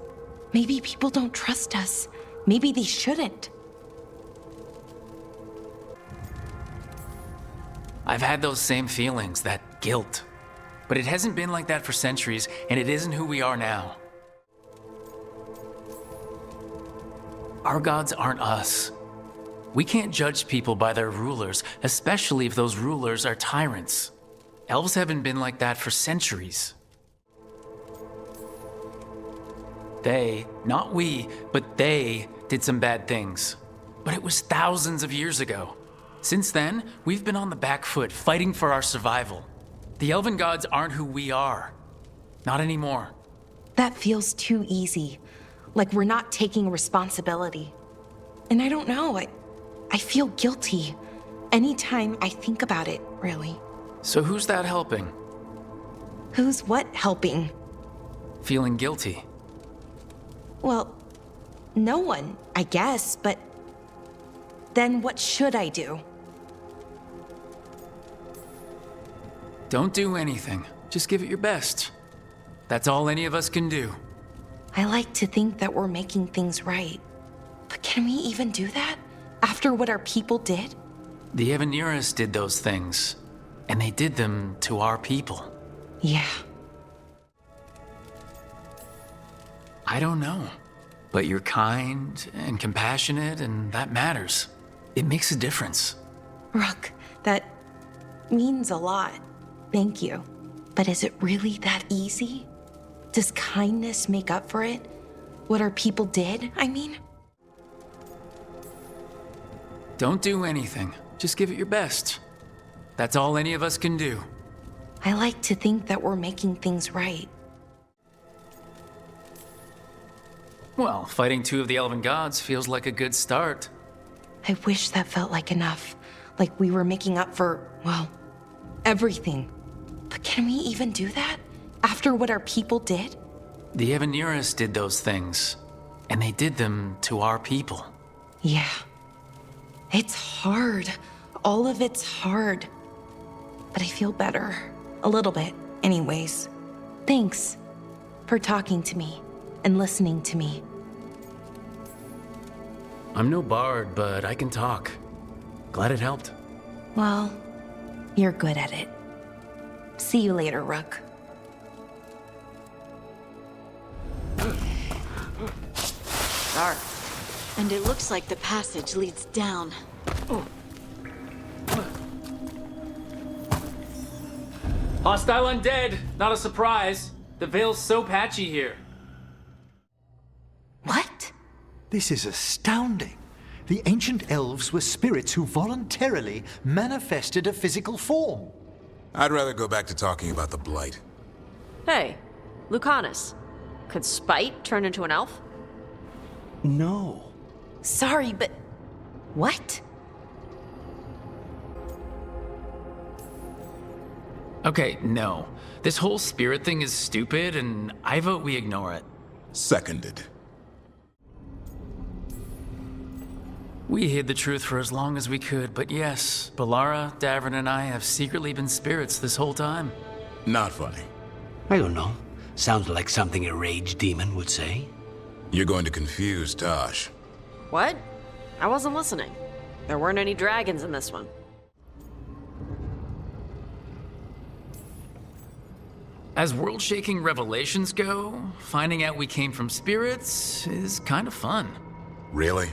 Maybe people don't trust us. Maybe they shouldn't. I've had those same feelings, that guilt. But it hasn't been like that for centuries, and it isn't who we are now. Our gods aren't us. We can't judge people by their rulers, especially if those rulers are tyrants. Elves haven't been like that for centuries. They, not we, but they did some bad things. But it was thousands of years ago. Since then, we've been on the back foot, fighting for our survival. The elven gods aren't who we are. Not anymore. That feels too easy. Like we're not taking responsibility. And I don't know, I feel guilty. Anytime I think about it, really. So who's that helping? Who's what helping? Feeling guilty. Well, no one, I guess, but then what should I do? Don't do anything. Just give it your best. That's all any of us can do. I like to think that we're making things right. But can we even do that? After what our people did? The Evaneris did those things. And they did them to our people. Yeah. I don't know. But you're kind and compassionate, and that matters. It makes a difference. Rook, that means a lot. Thank you. But is it really that easy? Does kindness make up for it? What our people did, I mean? Don't do anything. Just give it your best. That's all any of us can do. I like to think that we're making things right. Well, fighting two of the elven gods feels like a good start. I wish that felt like enough. Like we were making up for, well, everything. But can we even do that? After what our people did? The Evaneris did those things. And they did them to our people. Yeah. It's hard. All of it's hard. But I feel better. A little bit, anyways. Thanks for talking to me and listening to me. I'm no bard, but I can talk. Glad it helped. Well, you're good at it. See you later, Rook. Dark. And it looks like the passage leads down. Hostile undead, not a surprise. The Veil's so patchy here. What? This is astounding. The ancient elves were spirits who voluntarily manifested a physical form. I'd rather go back to talking about the Blight. Hey, Lucanis. Could Spite turn into an elf? No. Sorry, but... what? Okay, no. This whole spirit thing is stupid, and I vote we ignore it. Seconded. We hid the truth for as long as we could, but yes, Bellara, Davrin, and I have secretly been spirits this whole time. Not funny. I don't know. Sounds like something a rage demon would say. You're going to confuse Taash. What? I wasn't listening. There weren't any dragons in this one. As world-shaking revelations go, finding out we came from spirits is kind of fun. Really?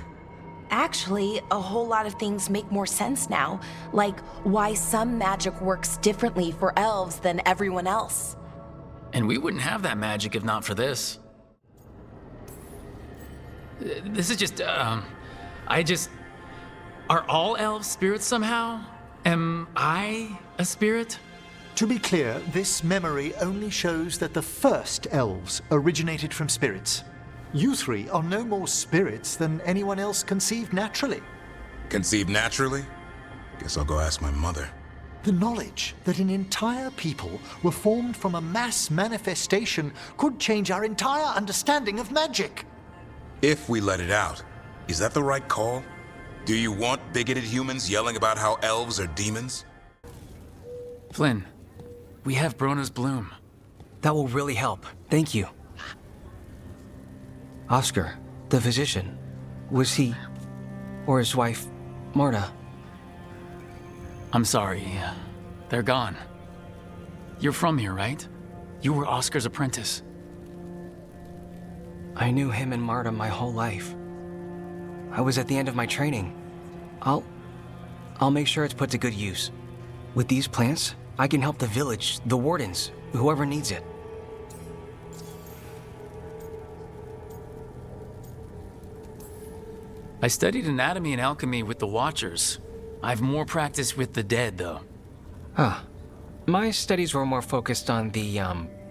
Actually, a whole lot of things make more sense now. Like why some magic works differently for elves than everyone else. And we wouldn't have that magic if not for this. This is just, Are all elves spirits somehow? Am I a spirit? To be clear, this memory only shows that the first elves originated from spirits. You three are no more spirits than anyone else conceived naturally. Conceived naturally? Guess I'll go ask my mother. The knowledge that an entire people were formed from a mass manifestation could change our entire understanding of magic. If we let it out, is that the right call? Do you want bigoted humans yelling about how elves are demons? Flynn, we have Brona's bloom. That will really help. Thank you. Oscar, the physician, was he, or his wife, Myrna? I'm sorry. They're gone. You're from here, right? You were Oscar's apprentice. I knew him and Myrna my whole life. I was at the end of my training. I'll make sure it's put to good use. With these plants, I can help the village, the Wardens, whoever needs it. I studied anatomy and alchemy with the Watchers. I've more practice with the dead, though. Huh. My studies were more focused on the,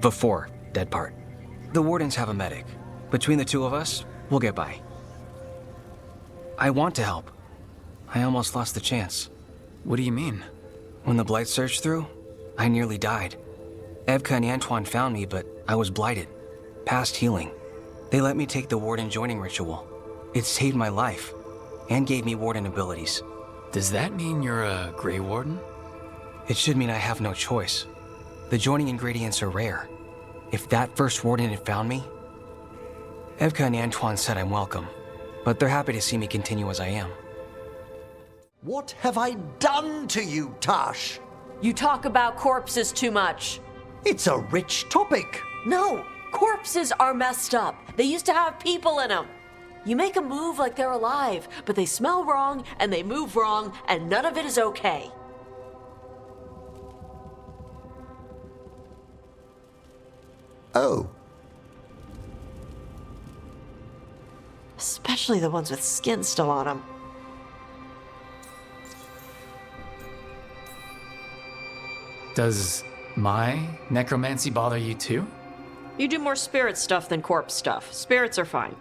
before dead part. The Wardens have a medic. Between the two of us, we'll get by. I want to help. I almost lost the chance. What do you mean? When the blight surged through, I nearly died. Evka and Antoine found me, but I was blighted. Past healing. They let me take the Warden joining ritual. It saved my life, and gave me Warden abilities. Does that mean you're a Grey Warden? It should mean I have no choice. The joining ingredients are rare. If that first Warden had found me... Evka and Antoine said I'm welcome, but they're happy to see me continue as I am. What have I done to you, Taash? You talk about corpses too much. It's a rich topic. No, corpses are messed up. They used to have people in them. You make them move like they're alive, but they smell wrong and they move wrong, and none of it is okay. Oh. Especially the ones with skin still on them. Does my necromancy bother you too? You do more spirit stuff than corpse stuff. Spirits are fine.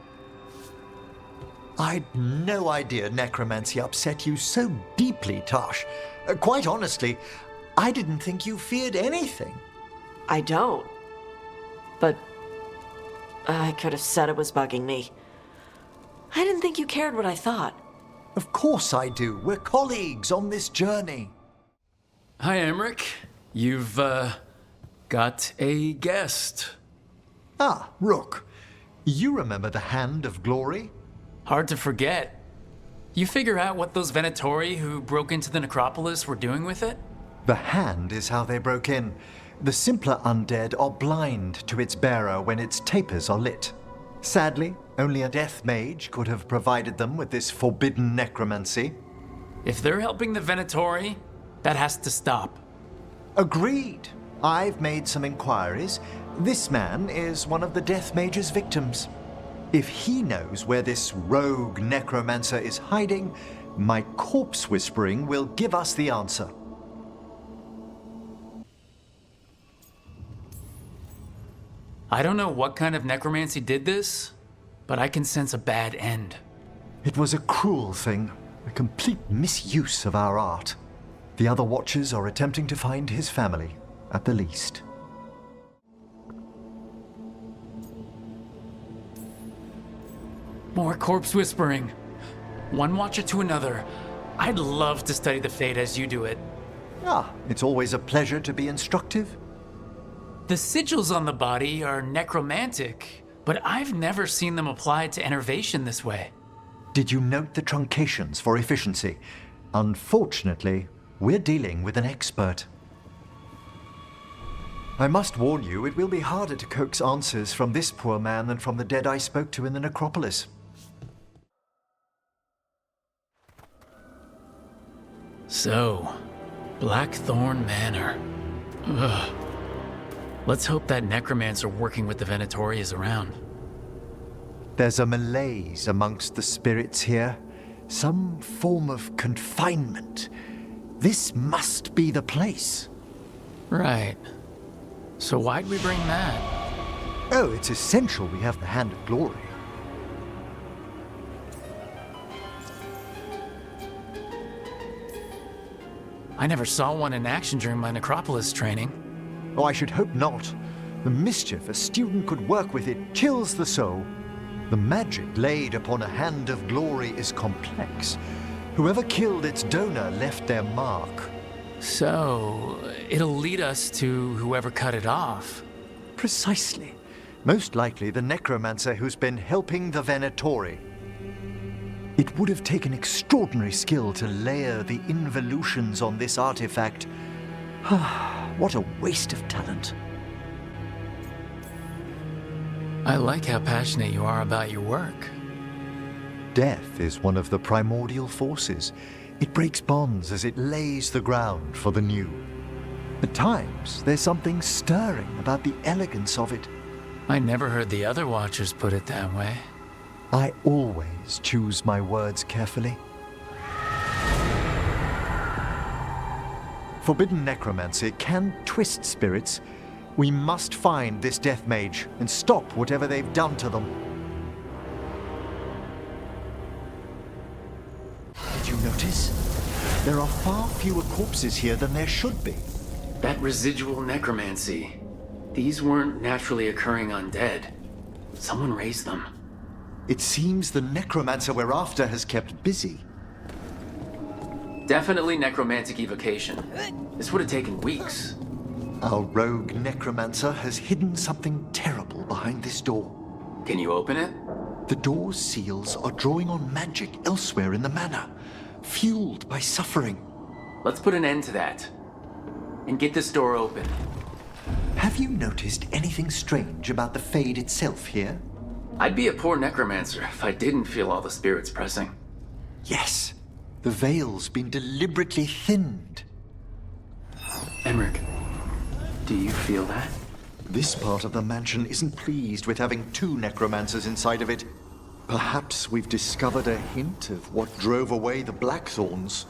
I'd no idea necromancy upset you so deeply, Taash. Quite honestly, I didn't think you feared anything. I don't. But I could have said it was bugging me. I didn't think you cared what I thought. Of course I do. We're colleagues on this journey. Hi, Emmrich. You've, got a guest. Ah, Rook. You remember the Hand of Glory? Hard to forget. You figure out what those Venatori who broke into the Necropolis were doing with it? The Hand is how they broke in. The simpler undead are blind to its bearer when its tapers are lit. Sadly, only a death mage could have provided them with this forbidden necromancy. If they're helping the Venatori, that has to stop. Agreed. I've made some inquiries. This man is one of the death mage's victims. If he knows where this rogue necromancer is hiding, my corpse whispering will give us the answer. I don't know what kind of necromancy did this, but I can sense a bad end. It was a cruel thing, a complete misuse of our art. The other Watchers are attempting to find his family, at the least. More corpse whispering. One Watcher to another. I'd love to study the Fate as you do it. Ah, it's always a pleasure to be instructive. The sigils on the body are necromantic, but I've never seen them applied to enervation this way. Did you note the truncations for efficiency? Unfortunately, we're dealing with an expert. I must warn you, it will be harder to coax answers from this poor man than from the dead I spoke to in the Necropolis. So, Blackthorn Manor. Ugh. Let's hope that necromancer working with the Venatori is around. There's a malaise amongst the spirits here. Some form of confinement. This must be the place. Right. So why'd we bring that? Oh, it's essential we have the Hand of Glory. I never saw one in action during my Necropolis training. Oh, I should hope not. The mischief a student could work with it chills the soul. The magic laid upon a hand of glory is complex. Whoever killed its donor left their mark. So, it'll lead us to whoever cut it off. Precisely. Most likely the necromancer who's been helping the Venatori. It would have taken extraordinary skill to layer the involutions on this artifact. What a waste of talent. I like how passionate you are about your work. Death is one of the primordial forces. It breaks bonds as it lays the ground for the new. At times, there's something stirring about the elegance of it. I never heard the other Watchers put it that way. I always choose my words carefully. Forbidden necromancy can twist spirits. We must find this death mage and stop whatever they've done to them. Did you notice? There are far fewer corpses here than there should be. That residual necromancy. These weren't naturally occurring undead. Someone raised them. It seems the necromancer we're after has kept busy. Definitely necromantic evocation. This would have taken weeks. Our rogue necromancer has hidden something terrible behind this door. Can you open it? The door's seals are drawing on magic elsewhere in the manor, fueled by suffering. Let's put an end to that. And get this door open. Have you noticed anything strange about the Fade itself here? I'd be a poor necromancer if I didn't feel all the spirits pressing. Yes. The veil's been deliberately thinned. Emmrich, do you feel that? This part of the mansion isn't pleased with having two necromancers inside of it. Perhaps we've discovered a hint of what drove away the Blackthorns.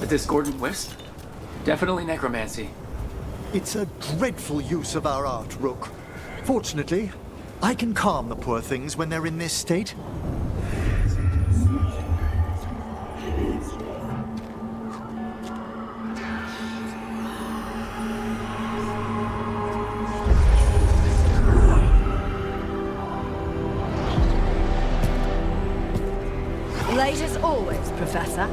A discordant wisp? Definitely necromancy. It's a dreadful use of our art, Rook. Fortunately, I can calm the poor things when they're in this state. Late as always, Professor.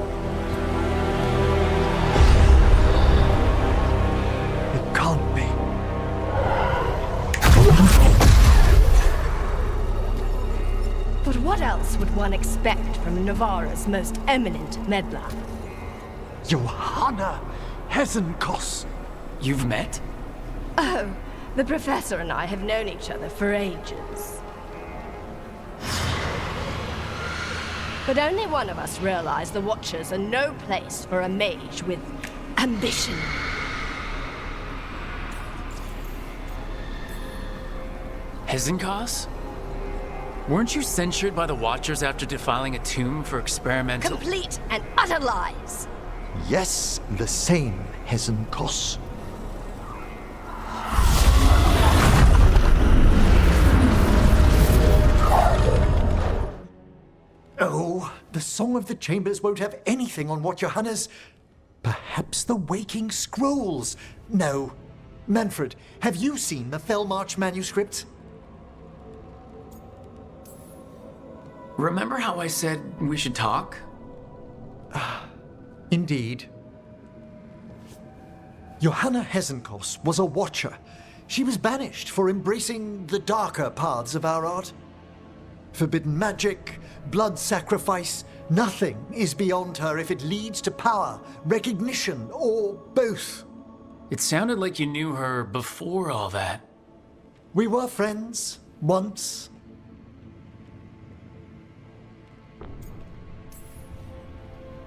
It can't be. But what else would one expect from Navarra's most eminent meddler? Johanna Hezenkoss. You've met? Oh, the Professor and I have known each other for ages. But only one of us realized the Watchers are no place for a mage with ambition. Hezenkoss? Weren't you censured by the Watchers after defiling a tomb for experimental— Complete and utter lies! Yes, the same Hezenkoss. Oh, the Song of the Chambers won't have anything on what Johanna's— Perhaps the Waking Scrolls? No. Manfred, have you seen the Fellmarch manuscripts? Remember how I said we should talk? Indeed. Johanna Hezenkoss was a Watcher. She was banished for embracing the darker paths of our art. Forbidden magic, blood sacrifice, nothing is beyond her if it leads to power, recognition, or both. It sounded like you knew her before all that. We were friends, once.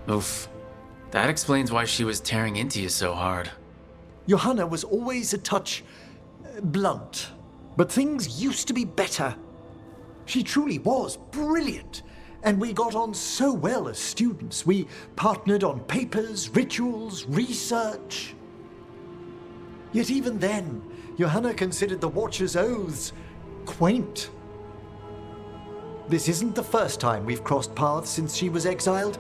Oof. That explains why she was tearing into you so hard. Johanna was always a touch blunt, but things used to be better. She truly was brilliant, and we got on so well as students. We partnered on papers, rituals, research. Yet even then, Johanna considered the Watcher's oaths quaint. This isn't the first time we've crossed paths since she was exiled,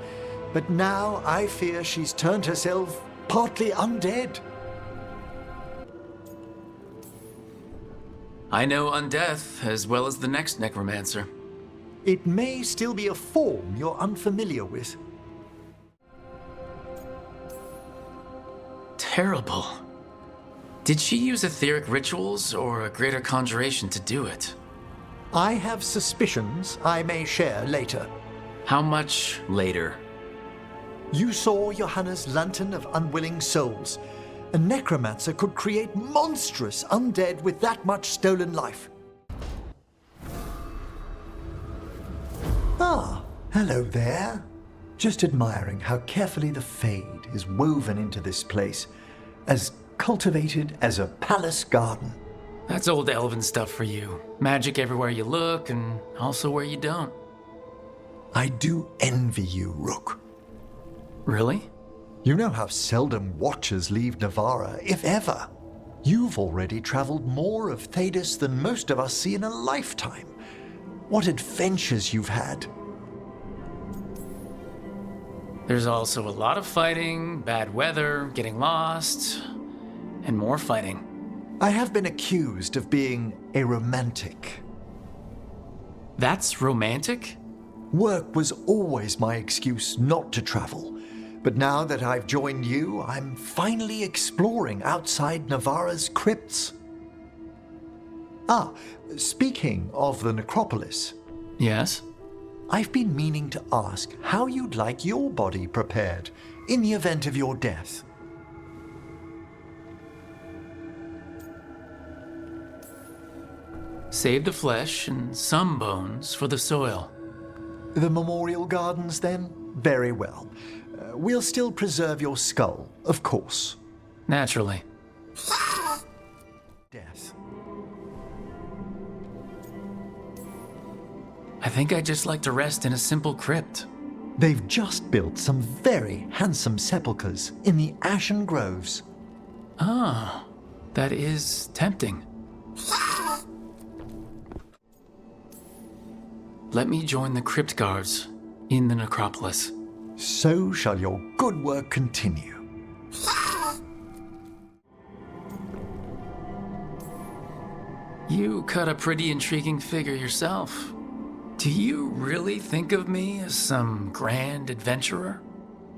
but now I fear she's turned herself partly undead. I know Undeath as well as the next necromancer. It may still be a form you're unfamiliar with. Terrible. Did she use etheric rituals or a greater conjuration to do it? I have suspicions I may share later. How much later? You saw Johanna's Lantern of Unwilling Souls. A necromancer could create monstrous undead with that much stolen life. Ah, hello there. Just admiring how carefully the Fade is woven into this place, as cultivated as a palace garden. That's old elven stuff for you. Magic everywhere you look, and also where you don't. I do envy you, Rook. Really? You know how seldom Watchers leave Navarra, if ever. You've already traveled more of Thedas than most of us see in a lifetime. What adventures you've had. There's also a lot of fighting, bad weather, getting lost, and more fighting. I have been accused of being a romantic. That's romantic? Work was always my excuse not to travel. But now that I've joined you, I'm finally exploring outside Navarra's crypts. Ah, speaking of the Necropolis. Yes? I've been meaning to ask how you'd like your body prepared in the event of your death. Save the flesh and some bones for the soil. The memorial gardens, then? Very well. We'll still preserve your skull, of course. Naturally. Death. I think I'd just like to rest in a simple crypt. They've just built some very handsome sepulchres in the Ashen Groves. Ah, that is tempting. Let me join the crypt guards in the necropolis. So shall your good work continue. You cut a pretty intriguing figure yourself. Do you really think of me as some grand adventurer?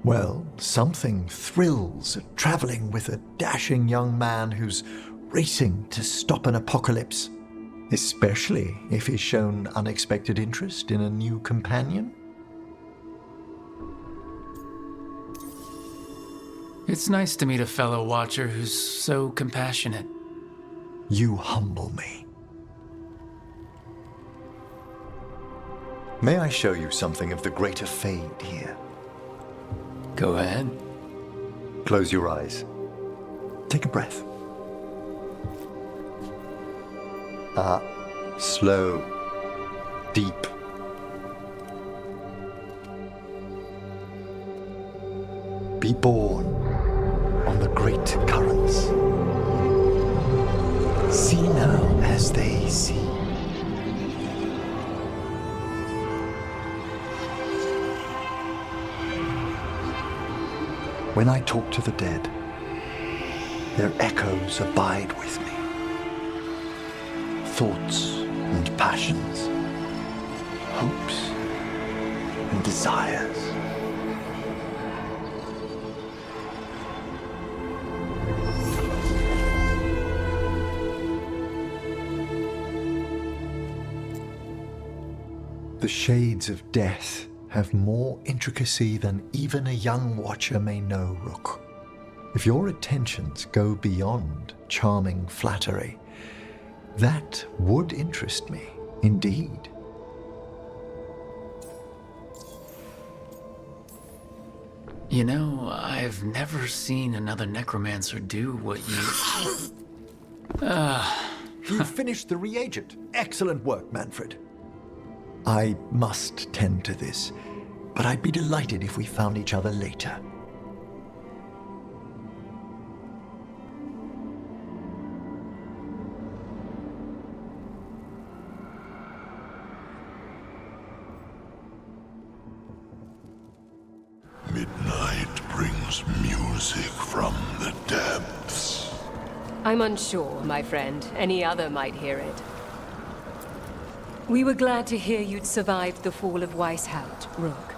Well, something thrills at traveling with a dashing young man who's racing to stop an apocalypse. Especially if he's shown unexpected interest in a new companion. It's nice to meet a fellow Watcher who's so compassionate. You humble me. May I show you something of the greater Fade here? Go ahead. Close your eyes. Take a breath. Slow, deep. Be born on the great currents. See now as they see. When I talk to the dead, their echoes abide with me. Thoughts and passions, hopes and desires. The shades of death have more intricacy than even a young Watcher may know, Rook. If your attentions go beyond charming flattery, that would interest me, indeed. You know, I've never seen another necromancer do what you... You finished the reagent. Excellent work, Manfred. I must tend to this, but I'd be delighted if we found each other later. music from the depths. I'm unsure, my friend. Any other might hear it. We were glad to hear you'd survived the fall of Weishaupt, Rook.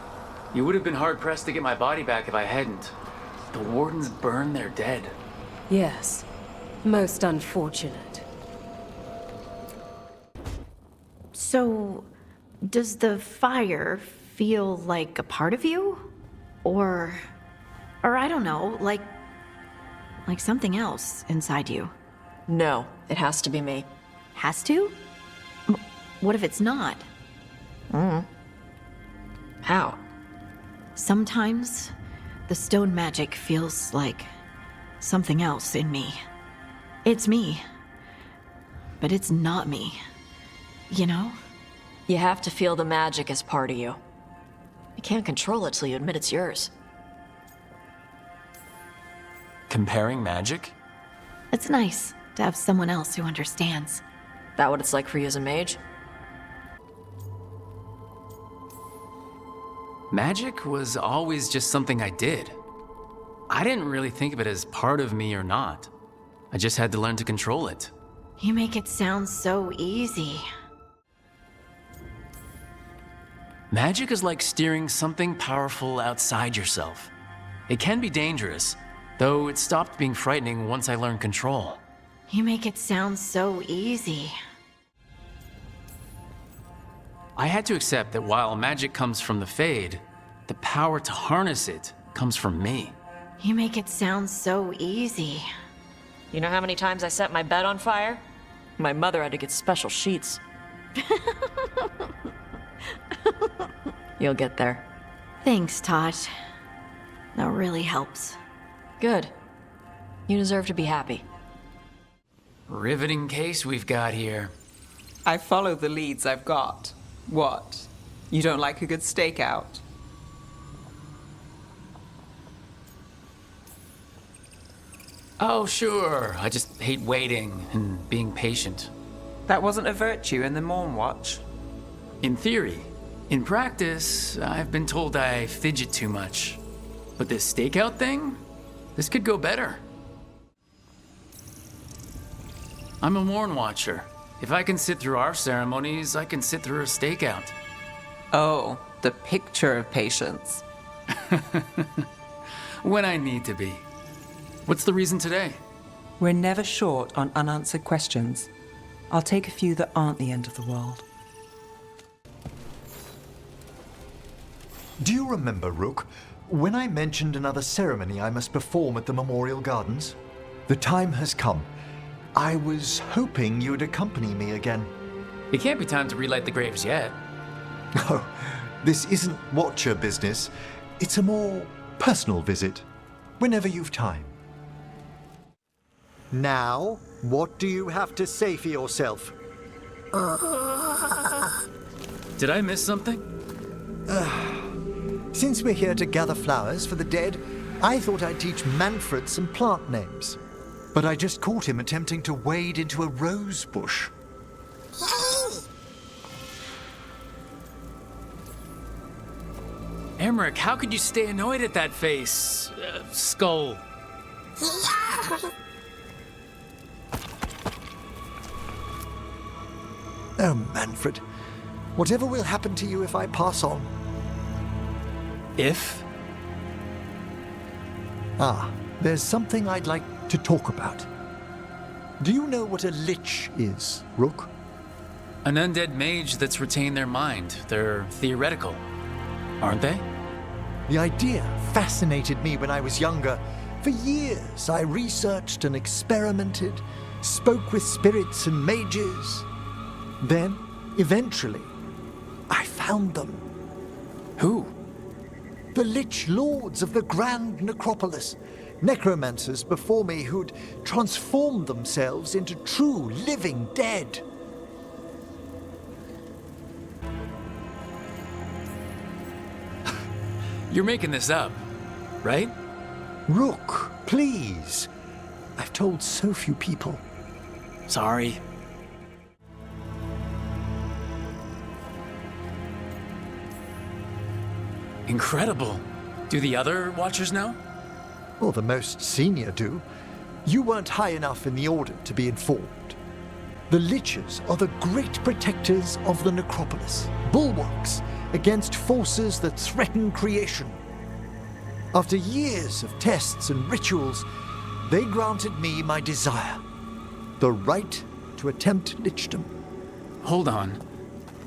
You would have been hard-pressed to get my body back if I hadn't. The Wardens burned their dead. Yes. Most unfortunate. So, does the fire feel like a part of you? Or I don't know, like something else inside you? No, it has to be me. Has to? What if it's not? How? Sometimes the stone magic feels like something else in me. It's me, but it's not me. You know? You have to feel the magic as part of you. You can't control it till you admit it's yours. Comparing magic? It's nice to have someone else who understands. That what it's like for you as a mage? Magic was always just something I did. I didn't really think of it as part of me or not. I just had to learn to control it. You make it sound so easy. Magic is like steering something powerful outside yourself. It can be dangerous, though it stopped being frightening once I learned control. You make it sound so easy. I had to accept that while magic comes from the Fade, the power to harness it comes from me. You make it sound so easy. You know how many times I set my bed on fire? My mother had to get special sheets. You'll get there. Thanks, Taash. That really helps. Good. You deserve to be happy. Riveting case we've got here. I follow the leads I've got. What? You don't like a good stakeout? Oh, sure. I just hate waiting and being patient. That wasn't a virtue in the Mourn Watch. In theory. In practice, I've been told I fidget too much. But this stakeout thing? This could go better. I'm a Mourn Watcher. If I can sit through our ceremonies, I can sit through a stakeout. Oh, the picture of patience. When I need to be. What's the reason today? We're never short on unanswered questions. I'll take a few that aren't the end of the world. Do you remember, Rook, when I mentioned another ceremony I must perform at the Memorial Gardens? The time has come. I was hoping you'd accompany me again. It can't be time to relight the graves yet. No, this isn't Watcher business. It's a more personal visit, whenever you've time. Now, what do you have to say for yourself? Did I miss something? Since we're here to gather flowers for the dead, I thought I'd teach Manfred some plant names. But I just caught him attempting to wade into a rose bush. Emmrich, how could you stay annoyed at that face? Skull. Oh, Manfred. Whatever will happen to you if I pass on? If? There's something I'd like to talk about. Do you know what a Lich is, Rook? An undead mage that's retained their mind. They're theoretical, aren't they? The idea fascinated me when I was younger. For years, I researched and experimented, spoke with spirits and mages. Then, eventually, I found them. Who? The Lich Lords of the Grand Necropolis. Necromancers before me who'd transformed themselves into true living dead. You're making this up, right? Rook, please. I've told so few people. Sorry. Incredible. Do the other Watchers know? Or the most senior do. You weren't high enough in the Order to be informed. The Liches are the great protectors of the Necropolis, bulwarks against forces that threaten creation. After years of tests and rituals, they granted me my desire, the right to attempt lichdom. Hold on.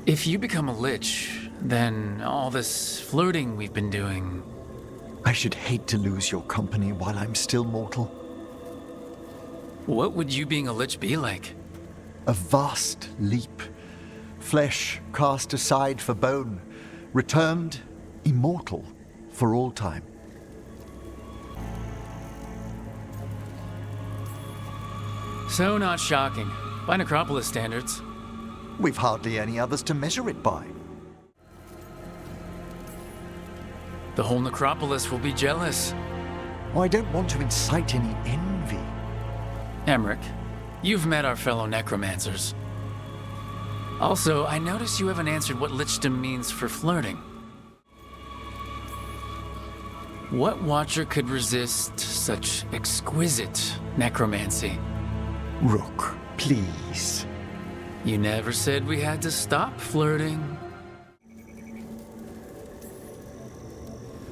If you become a Lich, then all this flirting we've been doing... I should hate to lose your company while I'm still mortal. What would you being a Lich be like? A vast leap. Flesh cast aside for bone, returned immortal for all time. So not shocking. By Necropolis standards. We've hardly any others to measure it by. The whole Necropolis will be jealous. Oh, I don't want to incite any envy. Emmrich, you've met our fellow necromancers. Also, I notice you haven't answered what lichdom means for flirting. What Watcher could resist such exquisite necromancy? Rook, please. You never said we had to stop flirting.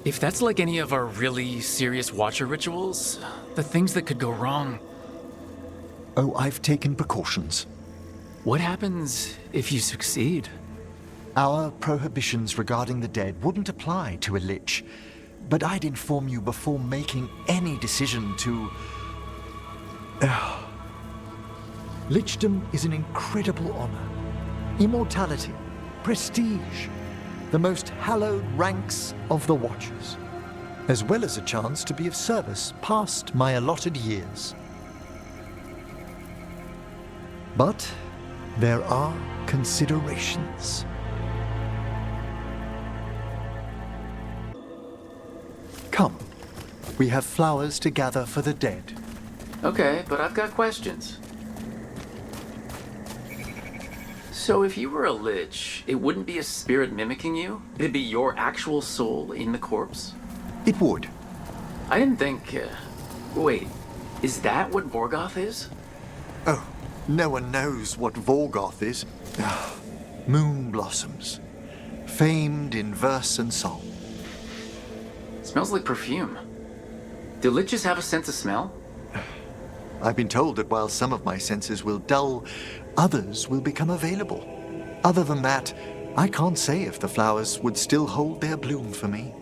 If that's like any of our really serious Watcher rituals, the things that could go wrong... Oh, I've taken precautions. What happens if you succeed? Our prohibitions regarding the dead wouldn't apply to a Lich, but I'd inform you before making any decision to... Lichdom is an incredible honor. Immortality, prestige, the most hallowed ranks of the Watchers, as well as a chance to be of service past my allotted years. But there are considerations. Come, we have flowers to gather for the dead. Okay, but I've got questions. So if you were a Lich, it wouldn't be a spirit mimicking you? It'd be your actual soul in the corpse? It would. I didn't think... wait, is that what Vorgoth is? Oh, no one knows what Vorgoth is. Moon blossoms, famed in verse and song. Smells like perfume. Do Liches have a sense of smell? I've been told that while some of my senses will dull, others will become available. Other than that, I can't say if the flowers would still hold their bloom for me.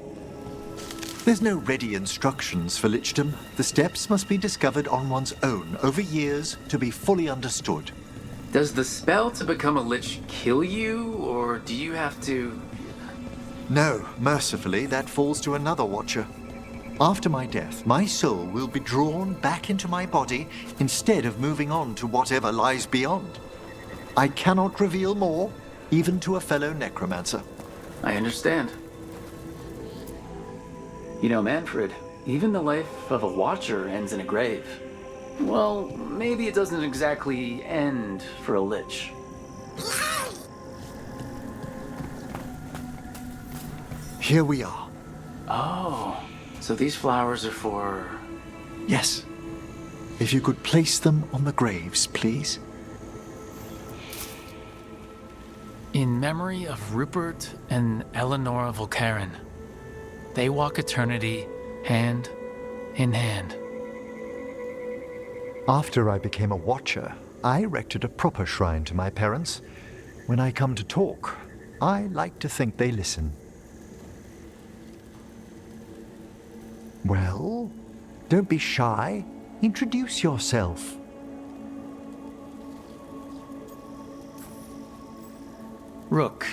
There's no ready instructions for lichdom. The steps must be discovered on one's own over years to be fully understood. Does the spell to become a Lich kill you, or do you have to... No, mercifully, that falls to another Watcher. After my death, my soul will be drawn back into my body instead of moving on to whatever lies beyond. I cannot reveal more, even to a fellow necromancer. I understand. You know, Manfred, even the life of a Watcher ends in a grave. Well, maybe it doesn't exactly end for a Lich. Here we are. Oh, so these flowers are for... Yes. If you could place them on the graves, please. In memory of Rupert and Eleanor Volcaren. They walk eternity hand in hand. After I became a Watcher, I erected a proper shrine to my parents. When I come to talk, I like to think they listen. Well, don't be shy. Introduce yourself. Rook,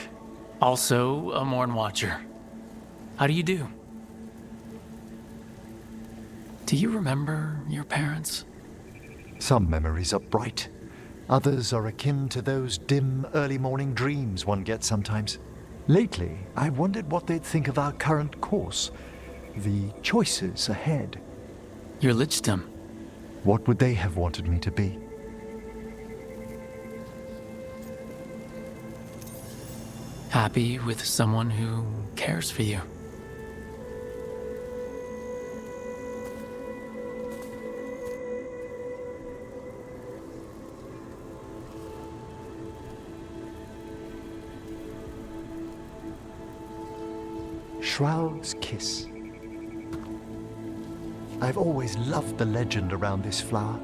also a Mourn Watcher. How do you do? Do you remember your parents? Some memories are bright. Others are akin to those dim early morning dreams one gets sometimes. Lately, I wondered what they'd think of our current course. The choices ahead. Your lichdom. What would they have wanted me to be? Happy with someone who cares for you. Shroud's Kiss. I've always loved the legend around this flower.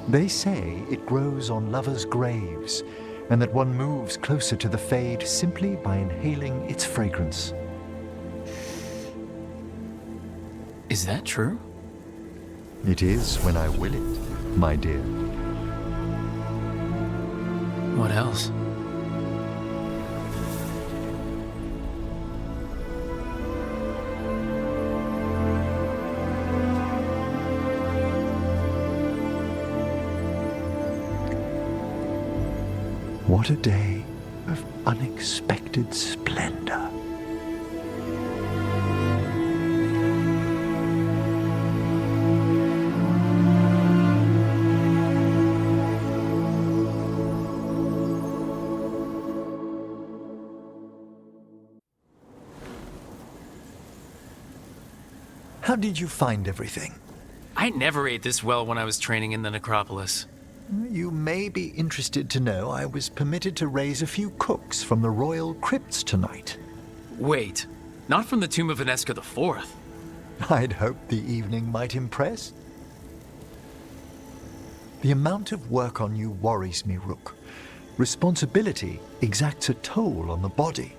They say it grows on lovers' graves, and that one moves closer to the Fade simply by inhaling its fragrance. Is that true? It is when I will it, my dear. What else? What a day of unexpected splendor. How did you find everything? I never ate this well when I was training in the Necropolis. You may be interested to know I was permitted to raise a few cooks from the royal crypts tonight. Wait, not from the tomb of Veneska IV. I'd hoped the evening might impress. The amount of work on you worries me, Rook. Responsibility exacts a toll on the body.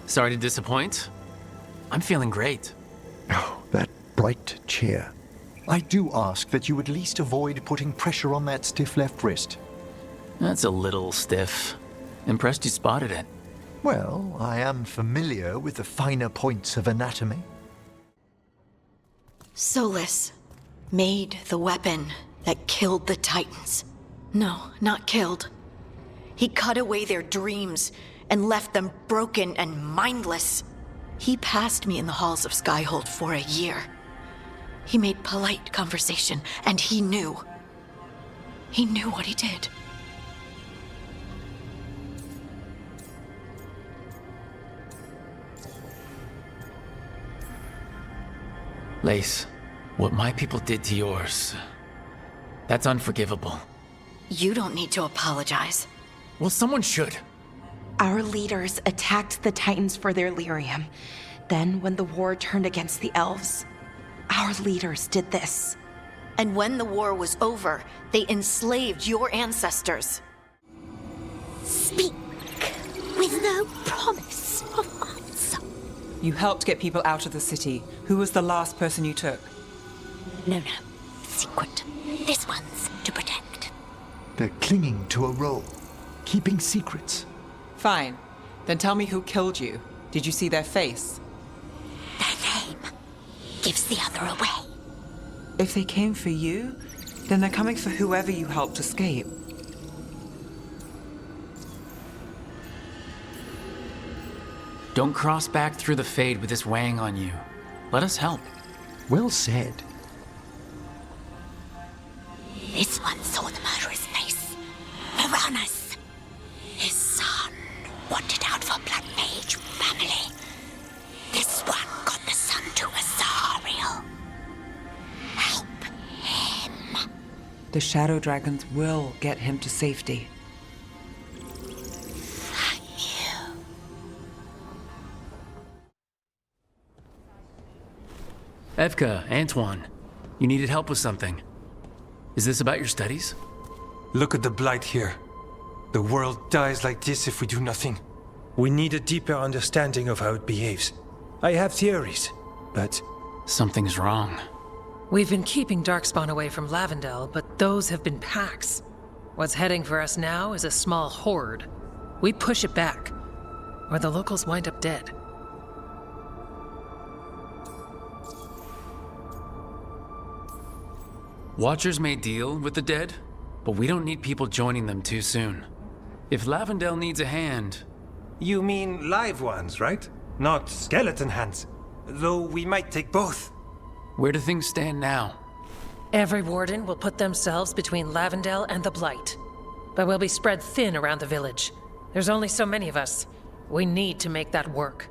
Sorry to disappoint. I'm feeling great. Oh, that bright cheer. I do ask that you at least avoid putting pressure on that stiff left wrist. That's a little stiff. Impressed you spotted it. Well, I am familiar with the finer points of anatomy. Solas made the weapon that killed the Titans. No, not killed. He cut away their dreams and left them broken and mindless. He passed me in the halls of Skyhold for a year. He made polite conversation, and he knew. He knew what he did. Lace, what my people did to yours, that's unforgivable. You don't need to apologize. Well, someone should. Our leaders attacked the Titans for their lyrium. Then, when the war turned against the elves, our leaders did this. And when the war was over, they enslaved your ancestors. Speak with no promise of answer. You helped get people out of the city. Who was the last person you took? No. Secret. This one's to protect. They're clinging to a role, keeping secrets. Fine. Then tell me who killed you. Did you see their face? Their name gives the other away. If they came for you, then they're coming for whoever you helped escape. Don't cross back through the Fade with this weighing on you. Let us help. Well said. This one saw the murderer's face. Moranus. His son wanted out for Blood Mage family. This one got the son to Azariel. Help him. The Shadow Dragons will get him to safety. Evka, Antoine, you needed help with something. Is this about your studies? Look at the blight here. The world dies like this if we do nothing. We need a deeper understanding of how it behaves. I have theories, but... Something's wrong. We've been keeping Darkspawn away from Lavendel, but those have been packs. What's heading for us now is a small horde. We push it back, or the locals wind up dead. Watchers may deal with the dead, but we don't need people joining them too soon. If Lavendel needs a hand... You mean live ones, right? Not skeleton hands. Though we might take both. Where do things stand now? Every warden will put themselves between Lavendel and the Blight. But we'll be spread thin around the village. There's only so many of us. We need to make that work.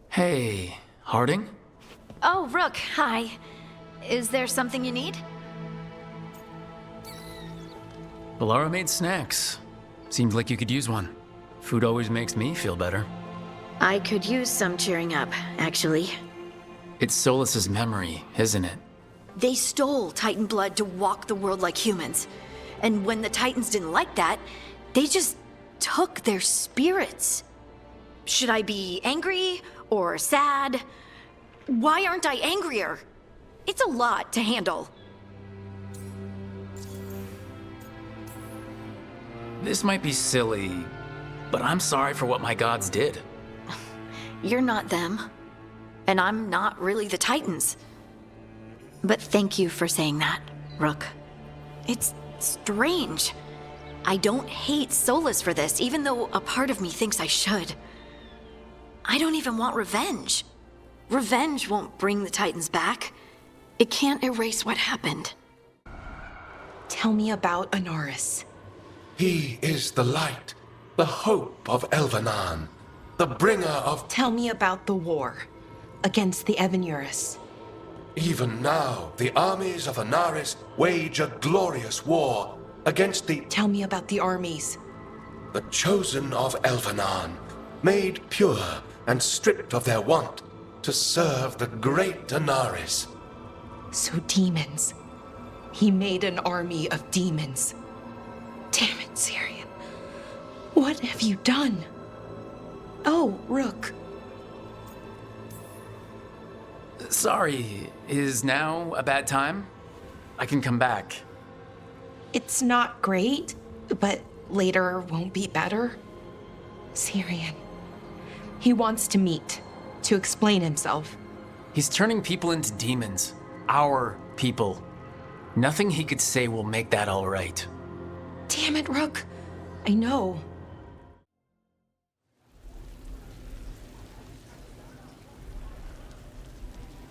Hey, Harding? Oh, Rook, hi. Is there something you need? Bellara made snacks. Seems like you could use one. Food always makes me feel better. I could use some cheering up, actually. It's Solas's memory, isn't it? They stole Titan blood to walk the world like humans. And when the Titans didn't like that, they just took their spirits. Should I be angry or sad? Why aren't I angrier? It's a lot to handle. This might be silly, but I'm sorry for what my gods did. You're not them. And I'm not really the Titans. But thank you for saying that, Rook. It's strange. I don't hate Solas for this, even though a part of me thinks I should. I don't even want revenge. Revenge won't bring the Titans back. It can't erase what happened. Tell me about Anaris. He is the light, the hope of Elvenan, the bringer of... Tell me about the war against the Evenuris. Even now, the armies of Anaris wage a glorious war against the... Tell me about the armies. The chosen of Elvenan, made pure and stripped of their want to serve the great Anaris. So demons. He made an army of demons. Damn it, Cyrian. What have you done? Oh, Rook. Sorry, is now a bad time? I can come back. It's not great, but later won't be better. Cyrian. He wants to meet, to explain himself. He's turning people into demons. Our people. Nothing he could say will make that all right. Damn it, Rook. I know.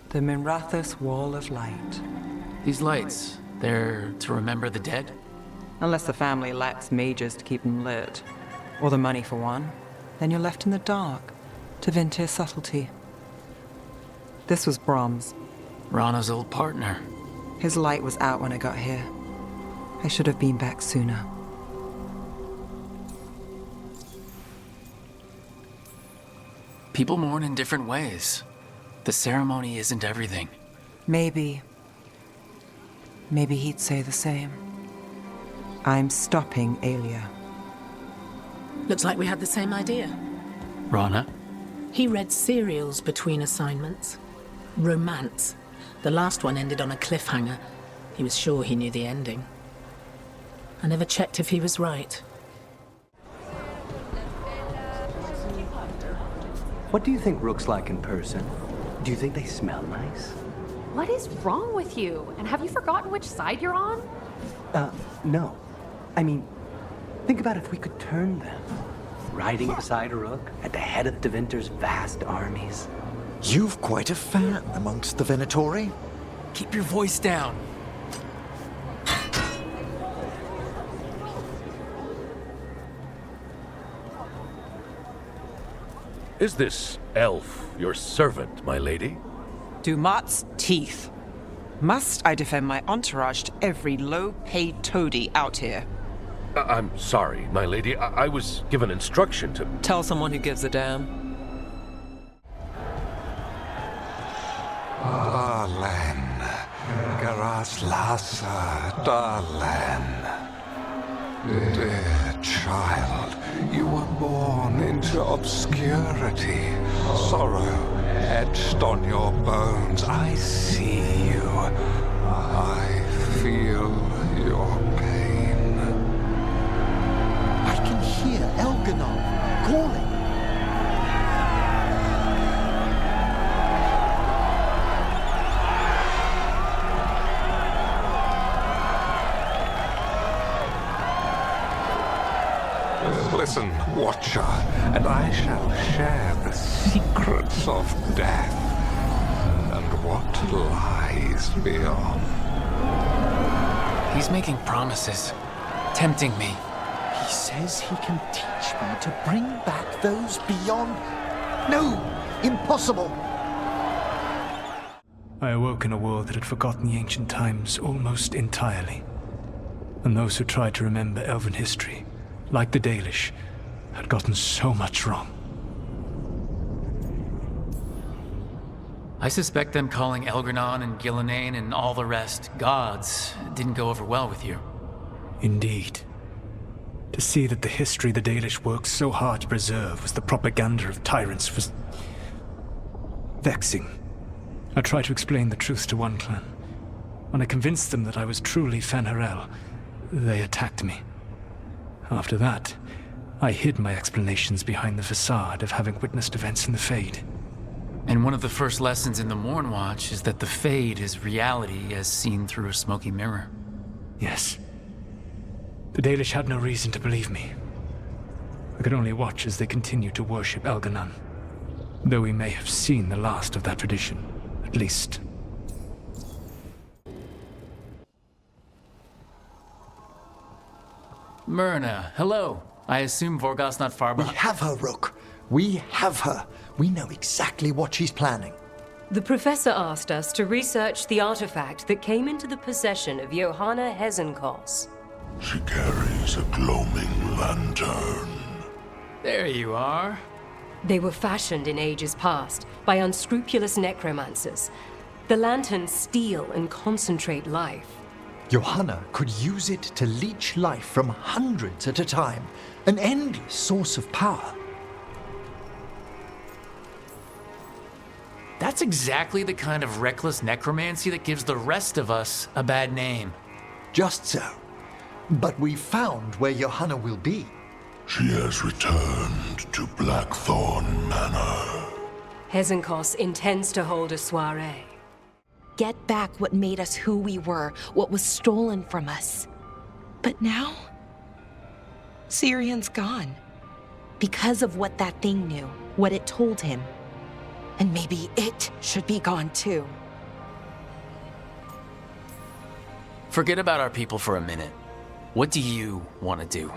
The Minrathous Wall of Light. These lights, they're to remember the dead? Unless the family lacks mages to keep them lit, or the money for one, then you're left in the dark to Vintir's subtlety. This was Brahms. Rana's old partner. His light was out when I got here. I should have been back sooner. People mourn in different ways. The ceremony isn't everything. Maybe he'd say the same. I'm stopping Aelia. Looks like we had the same idea. Rana? He read serials between assignments. Romance. The last one ended on a cliffhanger. He was sure he knew the ending. I never checked if he was right. What do you think Rook's like in person? Do you think they smell nice? What is wrong with you? And have you forgotten which side you're on? No. I mean, think about if we could turn them. Riding beside Rook at the head of Devinter's vast armies. You've quite a fan amongst the Venatori. Keep your voice down. Is this elf your servant, my lady? Dumat's teeth. Must I defend my entourage to every low-paid toady out here? I'm sorry, my lady. I was given instruction to... Tell someone who gives a damn. Darlen. Garas Lassa, Darlen. Dear child, you were born into obscurity. Sorrow etched on your bones. I see you. I feel your pain. I can hear Elganon calling. Listen, Watcher, and I shall share the secrets of death and what lies beyond. He's making promises, tempting me. He says he can teach me to bring back those beyond... No! Impossible! I awoke in a world that had forgotten the ancient times almost entirely. And those who tried to remember Elven history, like the Dalish, had gotten so much wrong. I suspect them calling Elgranon and Gillenane and all the rest gods didn't go over well with you. Indeed. To see that the history the Dalish worked so hard to preserve was the propaganda of tyrants was vexing. I tried to explain the truth to one clan. When I convinced them that I was truly Fen'Harel, they attacked me. After that, I hid my explanations behind the facade of having witnessed events in the Fade. And one of the first lessons in the Mourn Watch is that the Fade is reality as seen through a smoky mirror. Yes. The Dalish had no reason to believe me. I could only watch as they continued to worship Elganon, though we may have seen the last of that tradition, at least. Myrna, hello. I assume Vorgoth's not far behind. We have her, Rook. We have her. We know exactly what she's planning. The professor asked us to research the artifact that came into the possession of Johanna Hezenkoss. She carries a gloaming lantern. There you are. They were fashioned in ages past by unscrupulous necromancers. The lanterns steal and concentrate life. Johanna could use it to leech life from hundreds at a time, an endless source of power. That's exactly the kind of reckless necromancy that gives the rest of us a bad name. Just so. But we found where Johanna will be. She has returned to Blackthorn Manor. Hezenkoss intends to hold a soiree. Get back what made us who we were, what was stolen from us. But now, Cyrian's gone. Because of what that thing knew, what it told him. And maybe it should be gone too. Forget about our people for a minute. What do you want to do?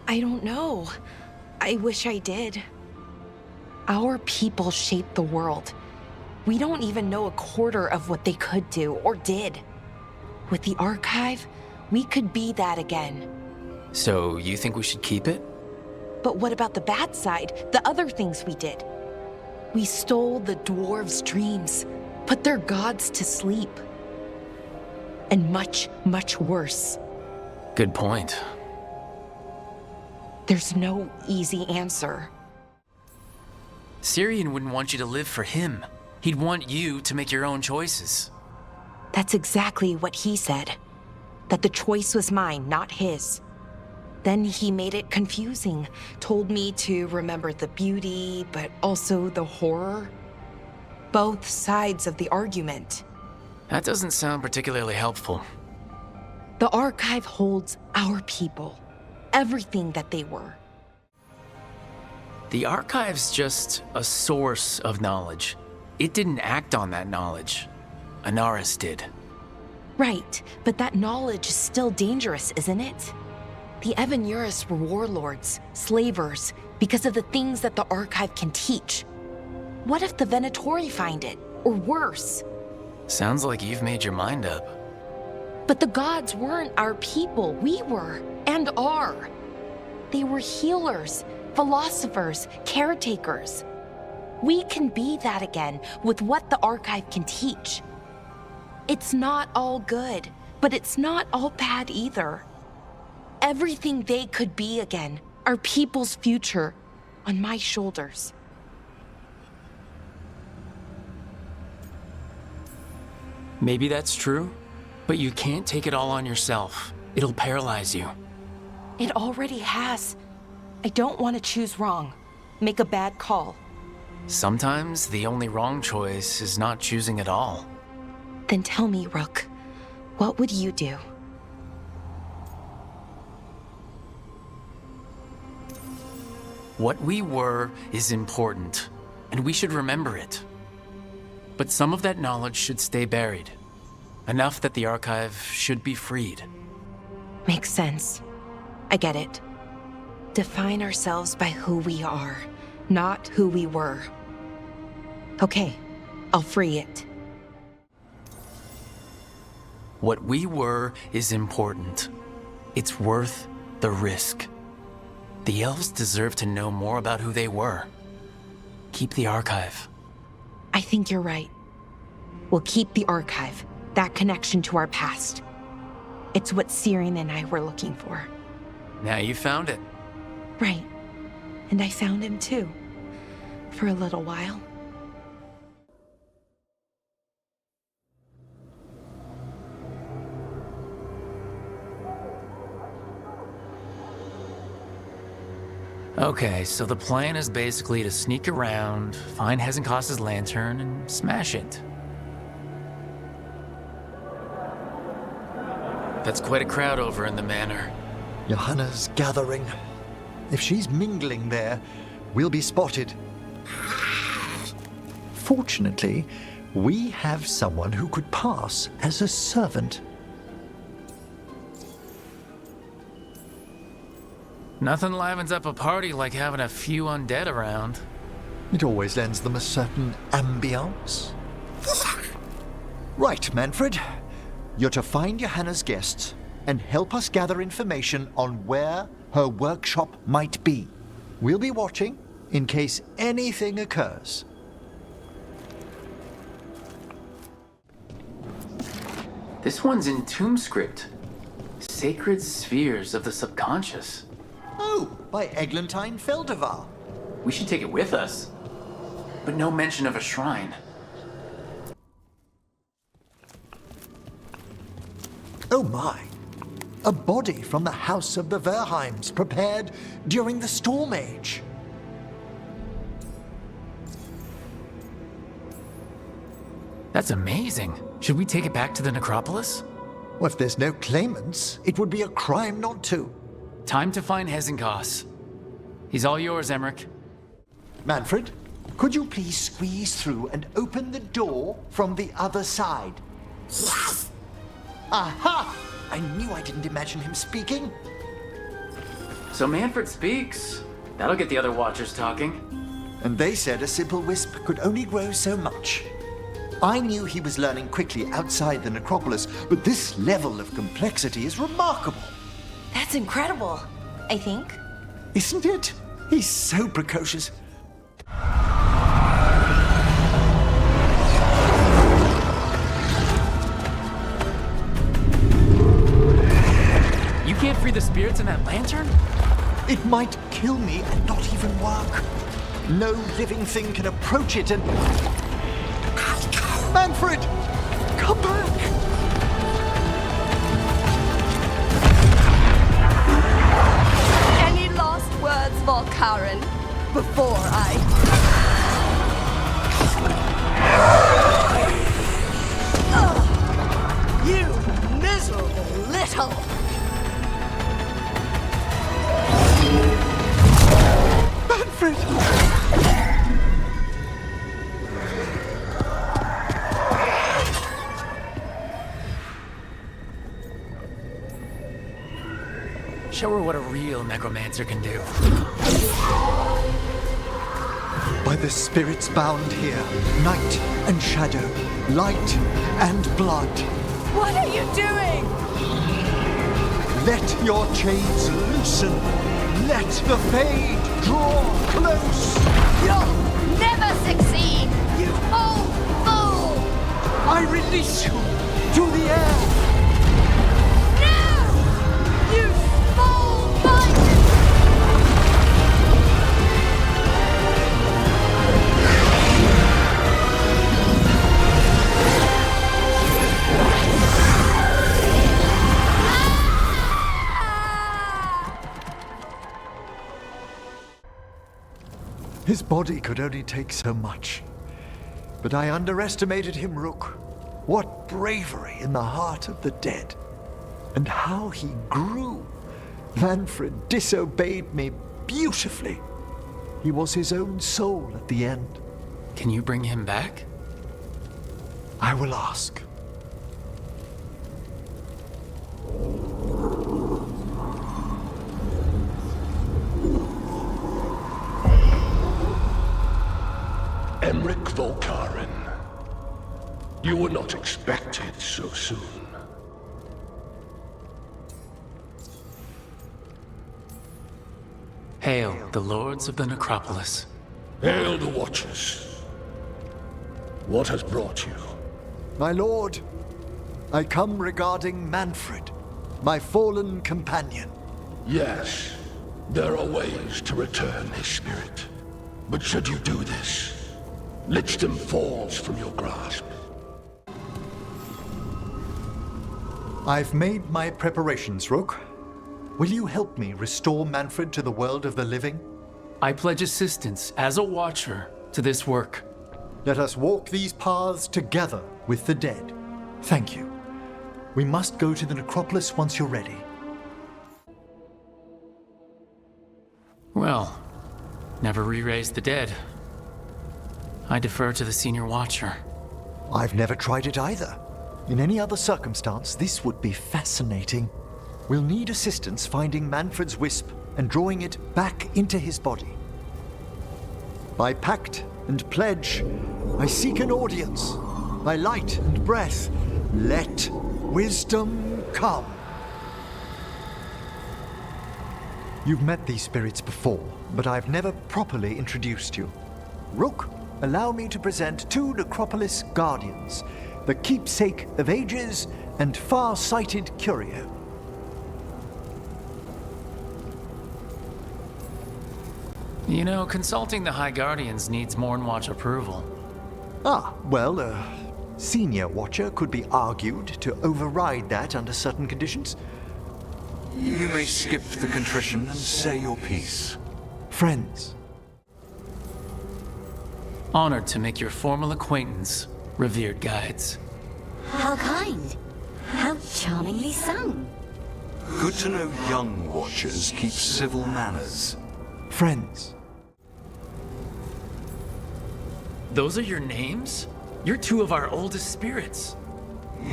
I don't know. I wish I did. Our people shaped the world. We don't even know a quarter of what they could do or did. With the archive, we could be that again. So you think we should keep it? But what about the bad side, the other things we did? We stole the dwarves' dreams, put their gods to sleep. And much, much worse. Good point. There's no easy answer. Cyrian wouldn't want you to live for him. He'd want you to make your own choices. That's exactly what he said. That the choice was mine, not his. Then he made it confusing, told me to remember the beauty, but also the horror. Both sides of the argument. That doesn't sound particularly helpful. The archive holds our people, everything that they were. The archive's just a source of knowledge. It didn't act on that knowledge. Anaris did. Right, but that knowledge is still dangerous, isn't it? The Evanuris were warlords, slavers, because of the things that the archive can teach. What if the Venatori find it, or worse? Sounds like you've made your mind up. But the gods weren't our people, we were, and are. They were healers, philosophers, caretakers. We can be that again with what the archive can teach. It's not all good, but it's not all bad either. Everything they could be again, our people's future, on my shoulders. Maybe that's true, but you can't take it all on yourself. It'll paralyze you. It already has. I don't want to choose wrong, make a bad call. Sometimes the only wrong choice is not choosing at all. Then tell me, Rook, what would you do? What we were is important, and we should remember it. But some of that knowledge should stay buried. Enough that the archive should be freed. Makes sense. I get it. Define ourselves by who we are, not who we were. Okay, I'll free it. What we were is important, It's worth the risk. The elves deserve to know more about who they were. Keep the archive. I think you're right. We'll keep the archive, that connection to our past. It's what Cyrian and I were looking for. Now you found it. Right. And I found him too. For a little while. Okay, so the plan is basically to sneak around, find Hezenkoss's lantern, and smash it. That's quite a crowd over in the manor. Johanna's gathering. If she's mingling there, we'll be spotted. Fortunately, we have someone who could pass as a servant. Nothing livens up a party like having a few undead around. It always lends them a certain ambience. Right, Manfred. You're to find Johanna's guests and help us gather information on where her workshop might be. We'll be watching in case anything occurs. This one's in tomb script. Sacred spheres of the subconscious. Oh, by Eglantine Feldevar. We should take it with us. But no mention of a shrine. Oh my. A body from the House of the Verheims prepared during the Storm Age. That's amazing. Should we take it back to the Necropolis? Well, if there's no claimants, it would be a crime not to. Time to find Hezenkoss. He's all yours, Emmrich. Manfred, could you please squeeze through and open the door from the other side? Yes! Aha! I knew I didn't imagine him speaking. So Manfred speaks. That'll get the other Watchers talking. And they said a simple wisp could only grow so much. I knew he was learning quickly outside the Necropolis, but this level of complexity is remarkable. That's incredible, I think. Isn't it? He's so precocious. You can't free the spirits in that lantern? It might kill me and not even work. No living thing can approach it and... Manfred! Come back! Any last words, Volkaren, before I... You miserable little... Manfred! Show her what a real necromancer can do. By the spirits bound here, night and shadow, light and blood. What are you doing? Let your chains loosen. Let the fade draw close. You'll never succeed, you old fool! I release you to the air. No! You small bite! His body could only take so much. But I underestimated him, Rook. What bravery in the heart of the dead. And how he grew. Manfred disobeyed me beautifully. He was his own soul at the end. Can you bring him back? I will ask. Emmrich Volkaren. You were not expected so soon. Hail, the lords of the Necropolis. Hail the Watchers. What has brought you? My lord, I come regarding Manfred, my fallen companion. Yes, there are ways to return his spirit. But should you do this, Lichdom falls from your grasp. I've made my preparations, Rook. Will you help me restore Manfred to the world of the living? I pledge assistance as a Watcher to this work. Let us walk these paths together with the dead. Thank you. We must go to the Necropolis once you're ready. Well, never re-raise the dead. I defer to the Senior Watcher. I've never tried it either. In any other circumstance, this would be fascinating. We'll need assistance finding Manfred's wisp and drawing it back into his body. By pact and pledge, I seek an audience. By light and breath, let wisdom come. You've met these spirits before, but I've never properly introduced you. Rook, allow me to present two Necropolis guardians, the keepsake of ages and far-sighted curio. You know, consulting the High Guardians needs Mourn Watch approval. Ah, well, a Senior Watcher could be argued to override that under certain conditions. You may skip the contrition and say your piece. Friends. Honored to make your formal acquaintance, revered guides. How kind. How charmingly sung. Good to know young Watchers keep civil manners. Friends. Those are your names? You're two of our oldest spirits.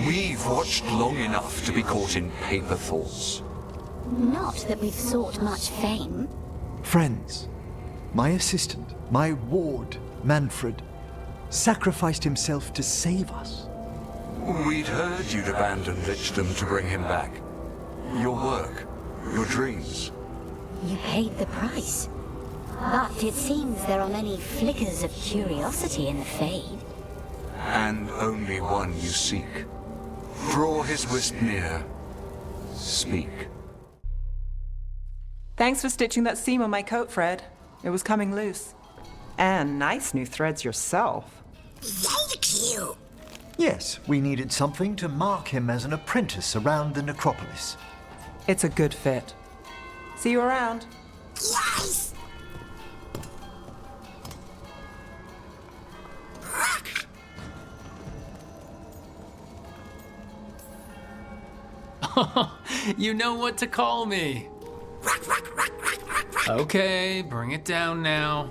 We've watched long enough to be caught in paper thoughts. Not that we've sought much fame. Friends. My assistant, my ward, Manfred, sacrificed himself to save us. We'd heard you'd abandoned Lichdom to bring him back. Your work, your dreams. You paid the price. But it seems there are many flickers of curiosity in the Fade. And only one you seek. Draw his wisp near. Speak. Thanks for stitching that seam on my coat, Fred. It was coming loose. And nice new threads yourself. Thank you. Yes, we needed something to mark him as an apprentice around the Necropolis. It's a good fit. See you around. Yes! You know what to call me. Okay, bring it down now.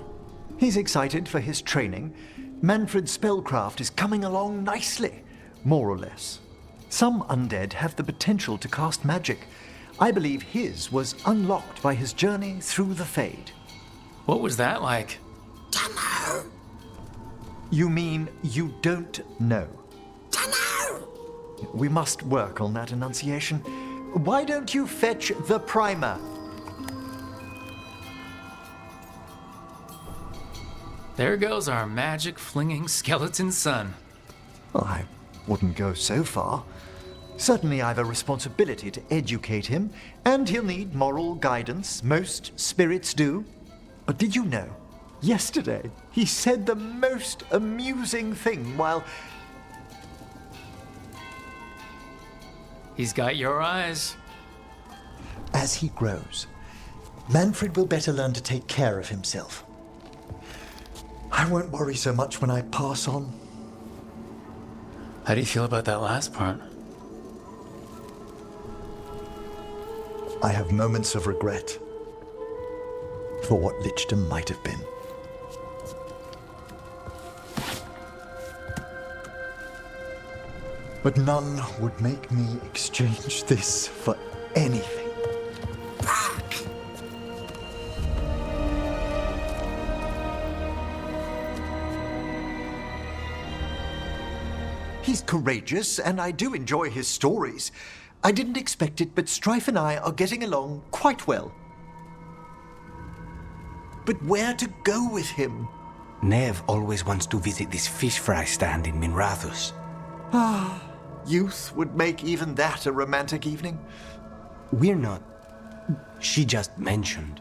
He's excited for his training. Manfred's spellcraft is coming along nicely, more or less. Some undead have the potential to cast magic. I believe his was unlocked by his journey through the Fade. What was that like? Dunno. You mean you don't know? Dunno. We must work on that enunciation. Why don't you fetch the primer? There goes our magic-flinging skeleton son. Well, I wouldn't go so far. Certainly I've a responsibility to educate him, and he'll need moral guidance. Most spirits do. But did you know? Yesterday, he said the most amusing thing while... He's got your eyes. As he grows, Manfred will better learn to take care of himself. I won't worry so much when I pass on. How do you feel about that last part? I have moments of regret for what Lichdom might have been. But none would make me exchange this for anything. He's courageous, and I do enjoy his stories. I didn't expect it, but Strife and I are getting along quite well. but where to go with him? Neve always wants to visit this fish fry stand in Minrathous. Ah, youth would make even that a romantic evening. We're not. She just mentioned.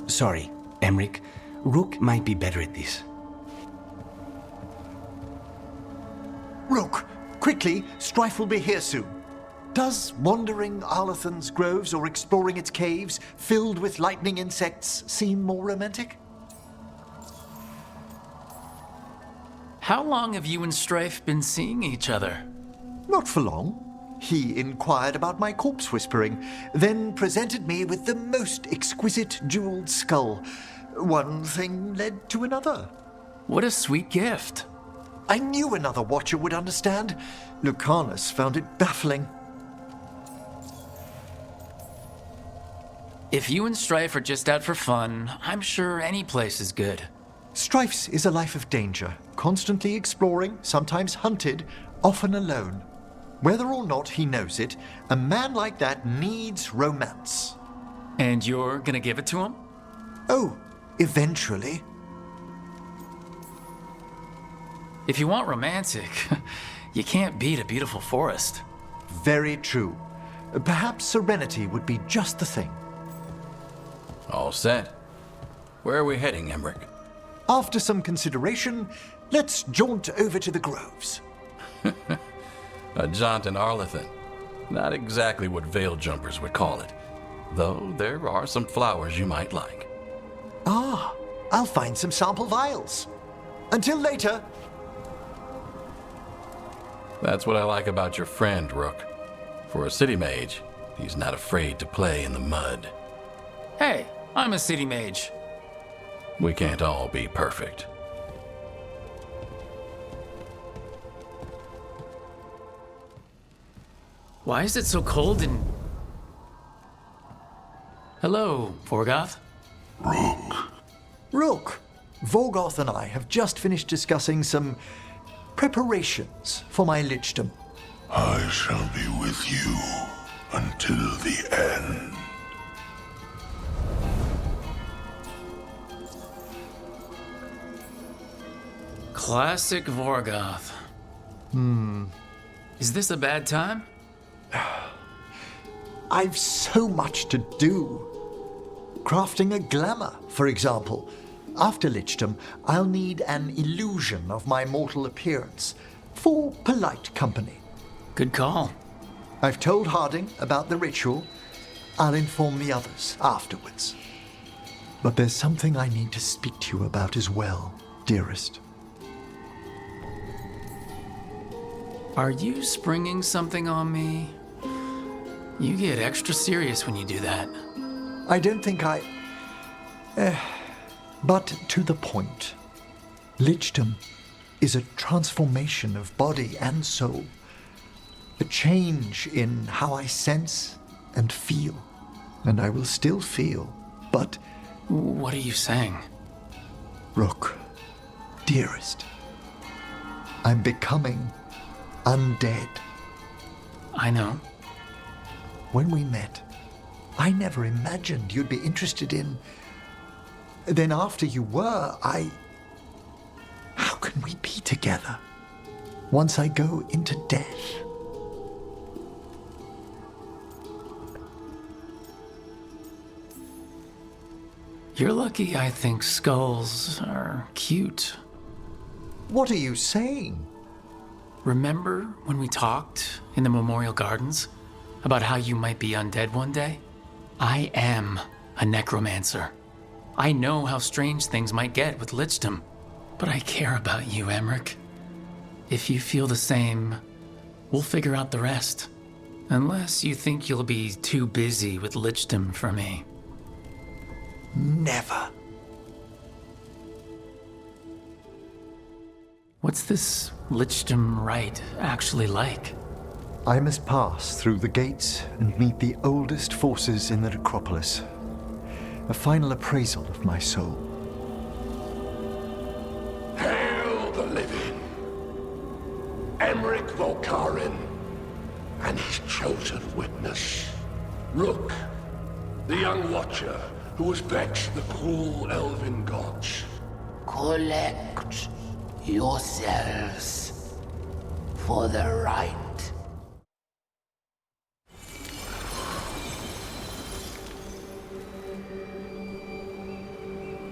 Sorry, Emmrich. Rook might be better at this. Rook, quickly, Strife will be here soon. Does wandering Arlathan's groves or exploring its caves filled with lightning insects seem more romantic? How long have you and Strife been seeing each other? Not for long. He inquired about my corpse whispering, then presented me with the most exquisite jeweled skull. One thing led to another. What a sweet gift. I knew another Watcher would understand. Lucanis found it baffling. If you and Strife are just out for fun, I'm sure any place is good. Strife's is a life of danger, constantly exploring, sometimes hunted, often alone. Whether or not he knows it, a man like that needs romance. And you're gonna give it to him? Oh, eventually. If you want romantic, you can't beat a beautiful forest. Very true. Perhaps serenity would be just the thing. All set. Where are we heading, Emmrich? After some consideration, let's jaunt over to the groves. A jaunt in Arlathan. Not exactly what veil jumpers would call it. Though there are some flowers you might like. Ah, I'll find some sample vials. Until later. That's what I like about your friend, Rook. For a city mage, he's not afraid to play in the mud. Hey, I'm a city mage. We can't all be perfect. Why is it so cold in... Hello, Vorgoth? Rook, Vorgoth and I have just finished discussing some preparations for my lichdom. I shall be with you until the end. Classic Vorgoth. Is this a bad time? I've so much to do. Crafting a glamour, for example. After lichdom, I'll need an illusion of my mortal appearance for polite company. Good call. I've told Harding about the ritual. I'll inform the others afterwards. But there's something I need to speak to you about as well, dearest. Are you springing something on me? You get extra serious when you do that. I don't think I... but to the point. Lichdom is a transformation of body and soul. A change in how I sense and feel. And I will still feel, but... What are you saying? Rook, dearest, I'm becoming undead. I know. When we met, I never imagined you'd be interested in... Then after you were, How can we be together once I go into death? You're lucky I think skulls are cute. What are you saying? Remember when we talked in the Memorial Gardens about how you might be undead one day? I am a necromancer. I know how strange things might get with lichdom, but I care about you, Emmrich. If you feel the same, we'll figure out the rest. Unless you think you'll be too busy with lichdom for me. Never. What's this lichdom rite actually like? I must pass through the gates and meet the oldest forces in the Necropolis. A final appraisal of my soul. Hail the living! Emmrich Volkarin and his chosen witness, Rook, the young Watcher who has vexed the cruel elven gods. Collect yourselves for the right.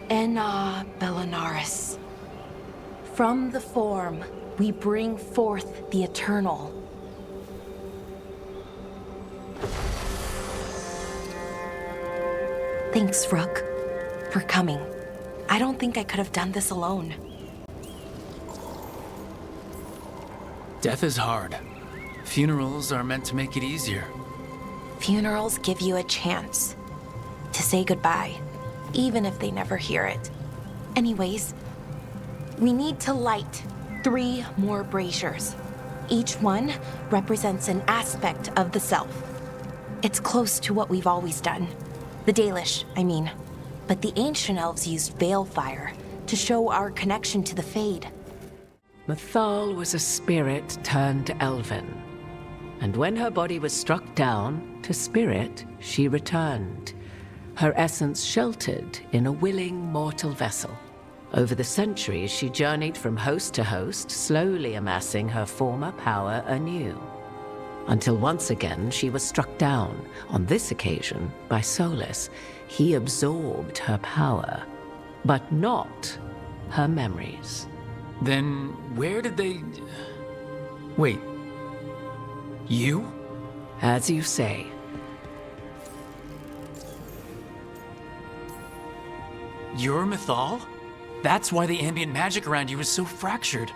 Enna Bellinaris. From the form, we bring forth the eternal. Thanks, Rook, for coming. I don't think I could have done this alone. Death is hard. Funerals are meant to make it easier. Funerals give you a chance to say goodbye, even if they never hear it. Anyways, we need to light 3 more braziers. Each one represents an aspect of the self. It's close to what we've always done. The Dalish, I mean. But the ancient elves used veil fire to show our connection to the Fade. Mythal was a spirit turned elven. And when her body was struck down, to spirit, she returned. Her essence sheltered in a willing mortal vessel. Over the centuries, she journeyed from host to host, slowly amassing her former power anew. Until once again, she was struck down, on this occasion, by Solas. He absorbed her power, but not her memories. Then where did they... Wait. You? As you say. You're Mythal? That's why the ambient magic around you is so fractured.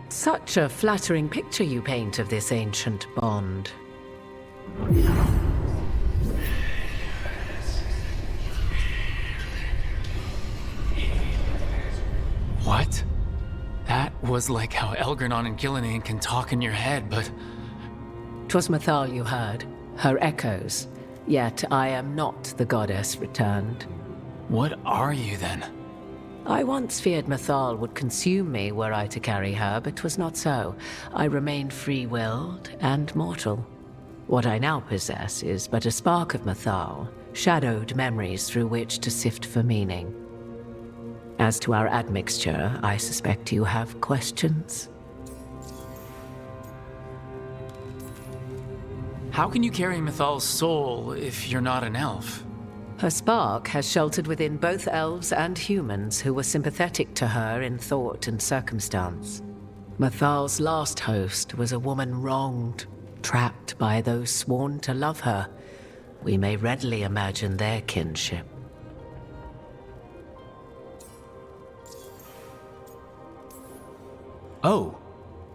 Such a flattering picture you paint of this ancient bond. What? That was like how Elgernon and Gillinane can talk in your head, but... 'Twas Mythal you heard, her echoes. Yet I am not the goddess returned. What are you then? I once feared Mythal would consume me were I to carry her, but 'twas not so. I remain free-willed and mortal. What I now possess is but a spark of Mythal, shadowed memories through which to sift for meaning. As to our admixture, I suspect you have questions. How can you carry Mythal's soul if you're not an elf? Her spark has sheltered within both elves and humans who were sympathetic to her in thought and circumstance. Mythal's last host was a woman wronged, trapped by those sworn to love her. We may readily imagine their kinship. Oh,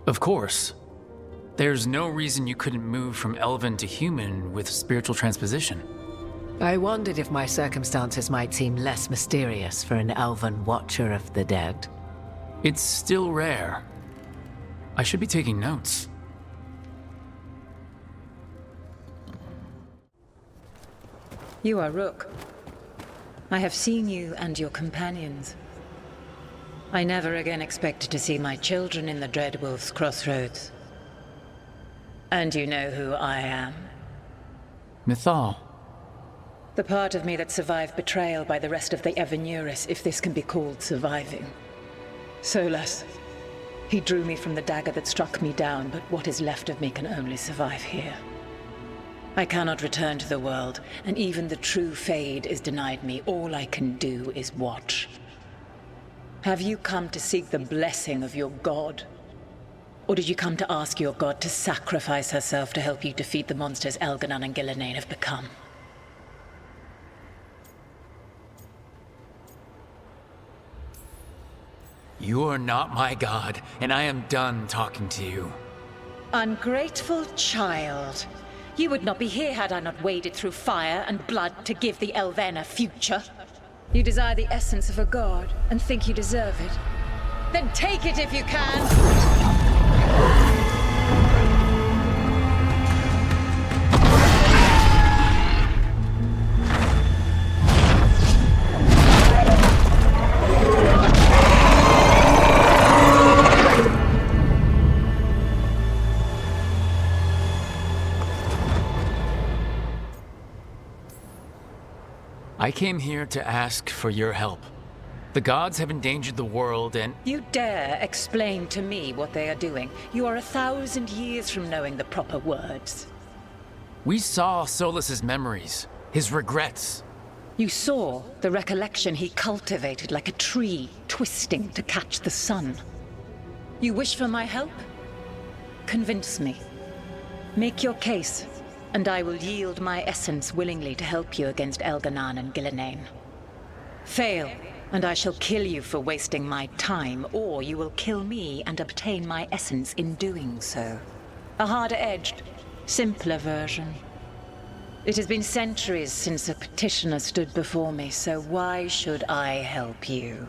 of course. There's no reason you couldn't move from elven to human with spiritual transposition. I wondered if my circumstances might seem less mysterious for an elven watcher of the dead. It's still rare. I should be taking notes. You are Rook. I have seen you and your companions. I never again expected to see my children in the Dreadwolf's crossroads. And you know who I am? Mythal. The part of me that survived betrayal by the rest of the Evanuris, if this can be called surviving. Solas. He drew me from the dagger that struck me down, but what is left of me can only survive here. I cannot return to the world, and even the true Fade is denied me. All I can do is watch. Have you come to seek the blessing of your god? Or did you come to ask your god to sacrifice herself to help you defeat the monsters Elgernon and Gillinane have become? You are not my god, and I am done talking to you. Ungrateful child. You would not be here had I not waded through fire and blood to give the Elven a future. You desire the essence of a god and think you deserve it. Then take it if you can! I came here to ask for your help. The gods have endangered the world and— You dare explain to me what they are doing? You are 1,000 years from knowing the proper words. We saw Solas's memories, his regrets. You saw the recollection he cultivated like a tree, twisting to catch the sun. You wish for my help? Convince me. Make your case, and I will yield my essence willingly to help you against Elganon and Gillenane. Fail, and I shall kill you for wasting my time, or you will kill me and obtain my essence in doing so. A harder-edged, simpler version. It has been centuries since a petitioner stood before me, so why should I help you?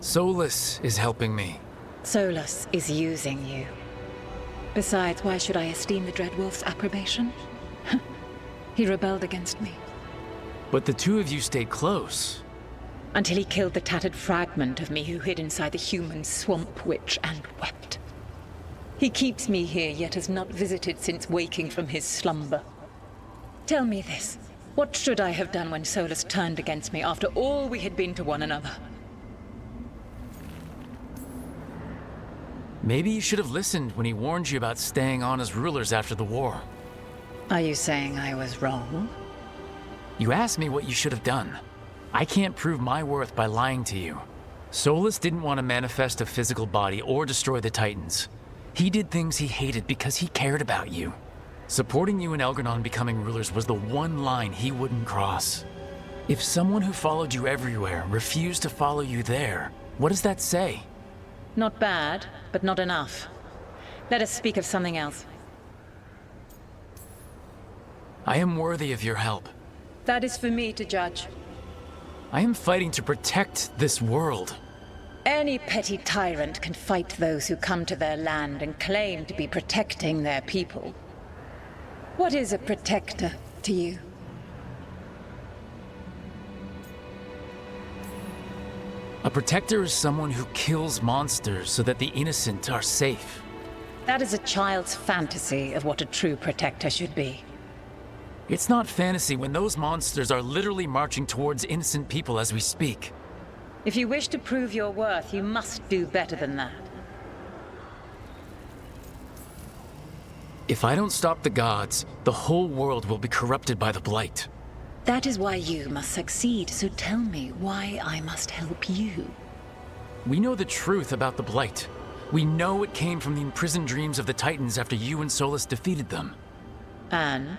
Solas is helping me. Solas is using you. Besides, why should I esteem the Dreadwolf's approbation? He rebelled against me. But the two of you stayed close. Until he killed the tattered fragment of me who hid inside the human swamp witch and wept. He keeps me here, yet has not visited since waking from his slumber. Tell me this. What should I have done when Solas turned against me after all we had been to one another? Maybe you should have listened when he warned you about staying on as rulers after the war. Are you saying I was wrong? You asked me what you should have done. I can't prove my worth by lying to you. Solas didn't want to manifest a physical body or destroy the Titans. He did things he hated because he cared about you. Supporting you and Elganon becoming rulers was the one line he wouldn't cross. If someone who followed you everywhere refused to follow you there, what does that say? Not bad, but not enough. Let us speak of something else. I am worthy of your help. That is for me to judge. I am fighting to protect this world. Any petty tyrant can fight those who come to their land and claim to be protecting their people. What is a protector to you? A protector is someone who kills monsters so that the innocent are safe. That is a child's fantasy of what a true protector should be. It's not fantasy when those monsters are literally marching towards innocent people as we speak. If you wish to prove your worth, you must do better than that. If I don't stop the gods, the whole world will be corrupted by the Blight. That is why you must succeed, so tell me why I must help you. We know the truth about the Blight. We know it came from the imprisoned dreams of the Titans after you and Solas defeated them. And?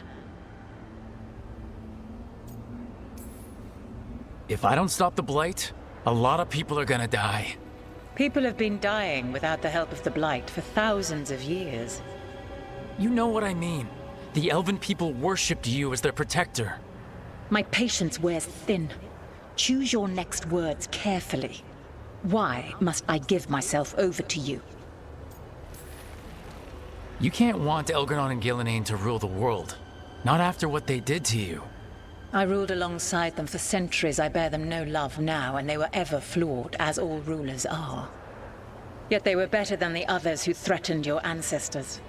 If I don't stop the Blight, a lot of people are gonna die. People have been dying without the help of the Blight for thousands of years. You know what I mean. The Elven people worshipped you as their protector. My patience wears thin. Choose your next words carefully. Why must I give myself over to you? You can't want Elganon and Gillenane to rule the world. Not after what they did to you. I ruled alongside them for centuries. I bear them no love now, and they were ever flawed, as all rulers are. Yet they were better than the others who threatened your ancestors.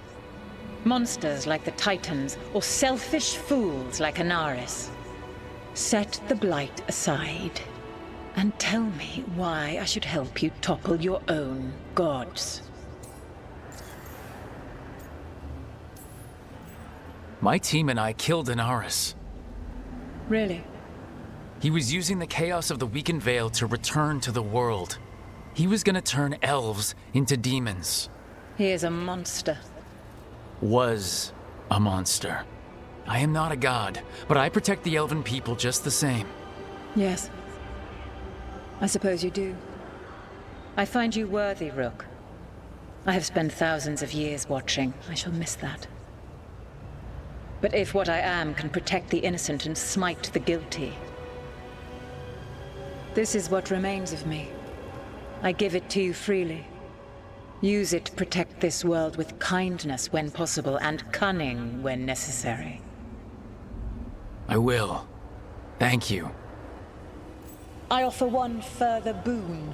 Monsters like the Titans, or selfish fools like Anaris. Set the Blight aside, and tell me why I should help you topple your own gods. My team and I killed Anaris. Really? He was using the chaos of the weakened Veil to return to the world. He was gonna turn elves into demons. He is a monster. Was a monster. I am not a god, but I protect the elven people just the same. Yes. I suppose you do. I find you worthy, Rook. I have spent thousands of years watching. I shall miss that. But if what I am can protect the innocent and smite the guilty, this is what remains of me. I give it to you freely. Use it to protect this world with kindness when possible and cunning when necessary. I will. Thank you. I offer one further boon.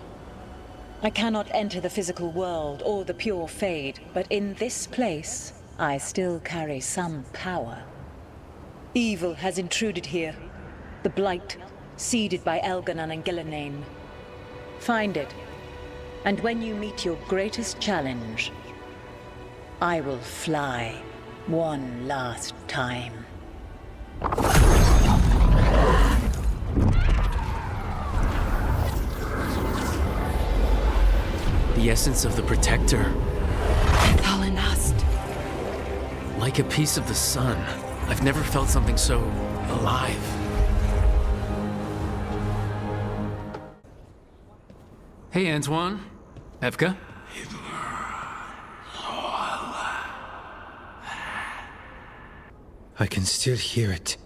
I cannot enter the physical world or the pure Fade, but in this place, I still carry some power. Evil has intruded here. The Blight, seeded by Elganon and Gillenane. Find it, and when you meet your greatest challenge, I will fly one last time. The essence of the Protector. Thalanast. Like a piece of the sun. I've never felt something so alive. Hey, Antoine. Evka? I can still hear it.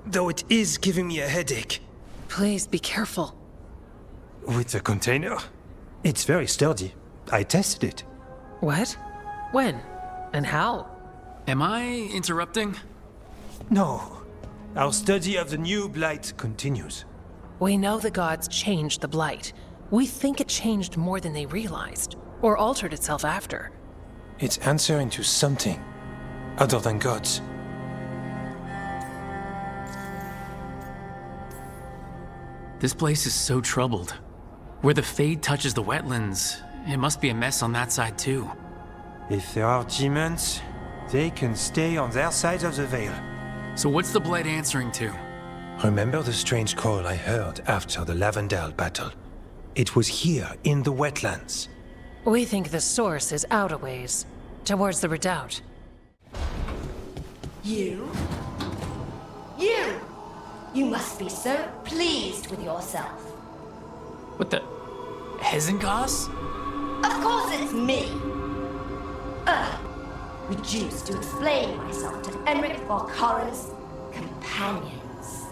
Though it is giving me a headache. Please be careful. With the container? It's very sturdy. I tested it. What? When? And how? Am I interrupting? No. Our study of the new Blight continues. We know the gods changed the Blight. We think it changed more than they realized, or altered itself after. It's answering to something other than gods. This place is so troubled. Where the Fade touches the wetlands, it must be a mess on that side too. If there are demons, they can stay on their side of the Veil. So what's the Blight answering to? Remember the strange call I heard after the Lavendale battle? It was here, in the wetlands. We think the source is out a ways, towards the redoubt. You? You! You must be so pleased with yourself. What the... Hezenkoss? Of course it's me! Reduced to explain myself to Emmrich Vorgoth's companions.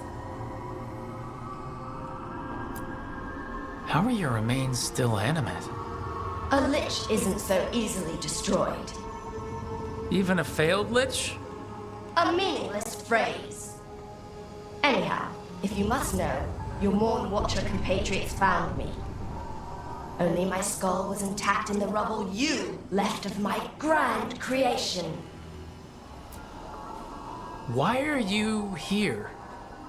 How are your remains still animate? A Lich isn't so easily destroyed. Even a failed Lich? A meaningless phrase. Anyhow, if you must know, your Mourn Watcher compatriots found me. Only my skull was intact in the rubble you left of my grand creation. Why are you here?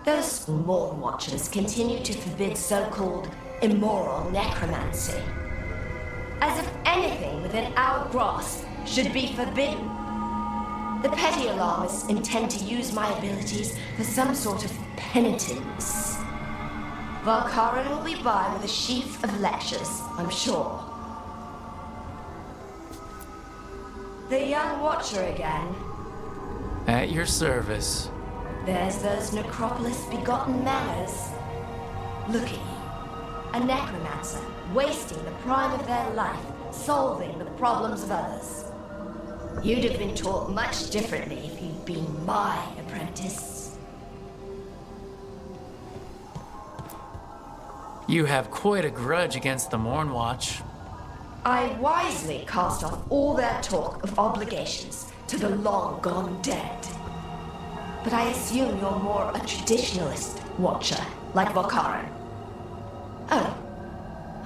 Those Mourn Watchers continue to forbid so-called immoral necromancy. As if anything within our grasp should be forbidden. The petty alarmists intend to use my abilities for some sort of penitence. Vorgoth will be by with a sheaf of lectures, I'm sure. The young Watcher again. At your service. There's those Necropolis-begotten manners. Look at you, a necromancer, wasting the prime of their life, solving the problems of others. You'd have been taught much differently if you'd been my apprentice. You have quite a grudge against the Mourn Watch. I wisely cast off all their talk of obligations to the long-gone dead. But I assume you're more a traditionalist Watcher, like Vorgoth. Oh,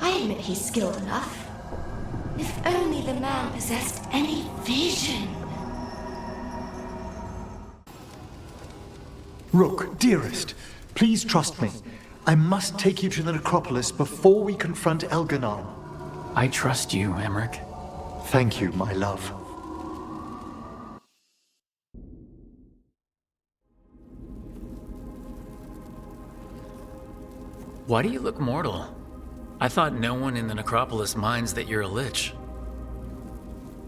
I admit he's skilled enough. If only the man possessed any vision. Rook, dearest, please trust me. I must take you to the Necropolis before we confront Elganon. I trust you, Emmrich. Thank you, my love. Why do you look mortal? I thought no one in the Necropolis minds that you're a Lich.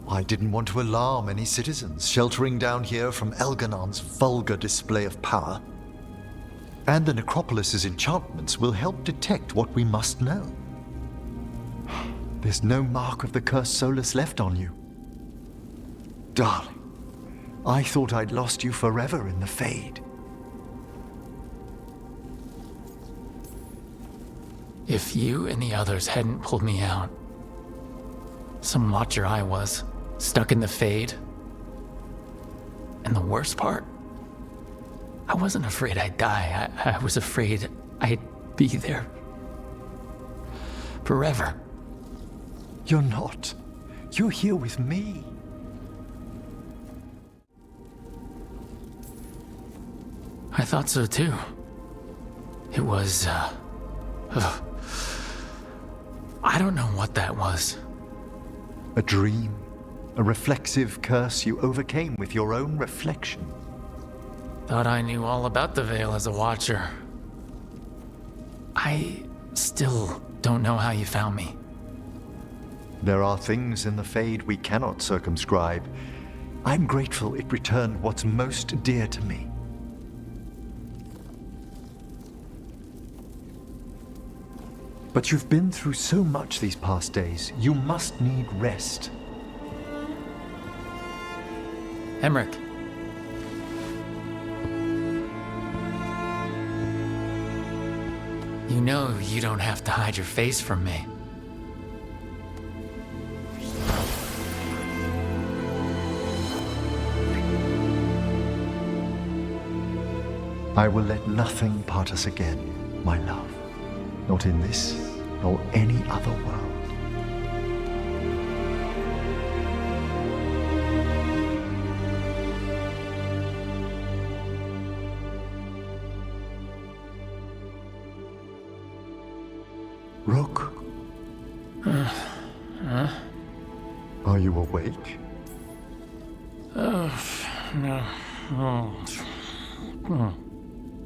I didn't want to alarm any citizens sheltering down here from Elganon's vulgar display of power. And the Necropolis's enchantments will help detect what we must know. There's no mark of the cursed Solas left on you. Darling, I thought I'd lost you forever in the Fade. If you and the others hadn't pulled me out, some Watcher I was, stuck in the Fade. And the worst part? I wasn't afraid I'd die. I was afraid I'd be there. Forever. You're not. You're here with me. I thought so too. It was, I don't know what that was. A dream. A reflexive curse you overcame with your own reflection. Thought I knew all about the Veil as a Watcher. I still don't know how you found me. There are things in the Fade we cannot circumscribe. I'm grateful it returned what's most dear to me. But you've been through so much these past days. You must need rest. Emmrich. You know you don't have to hide your face from me. I will let nothing part us again, my love. Not in this, nor any other world. Rook? Are you awake? No.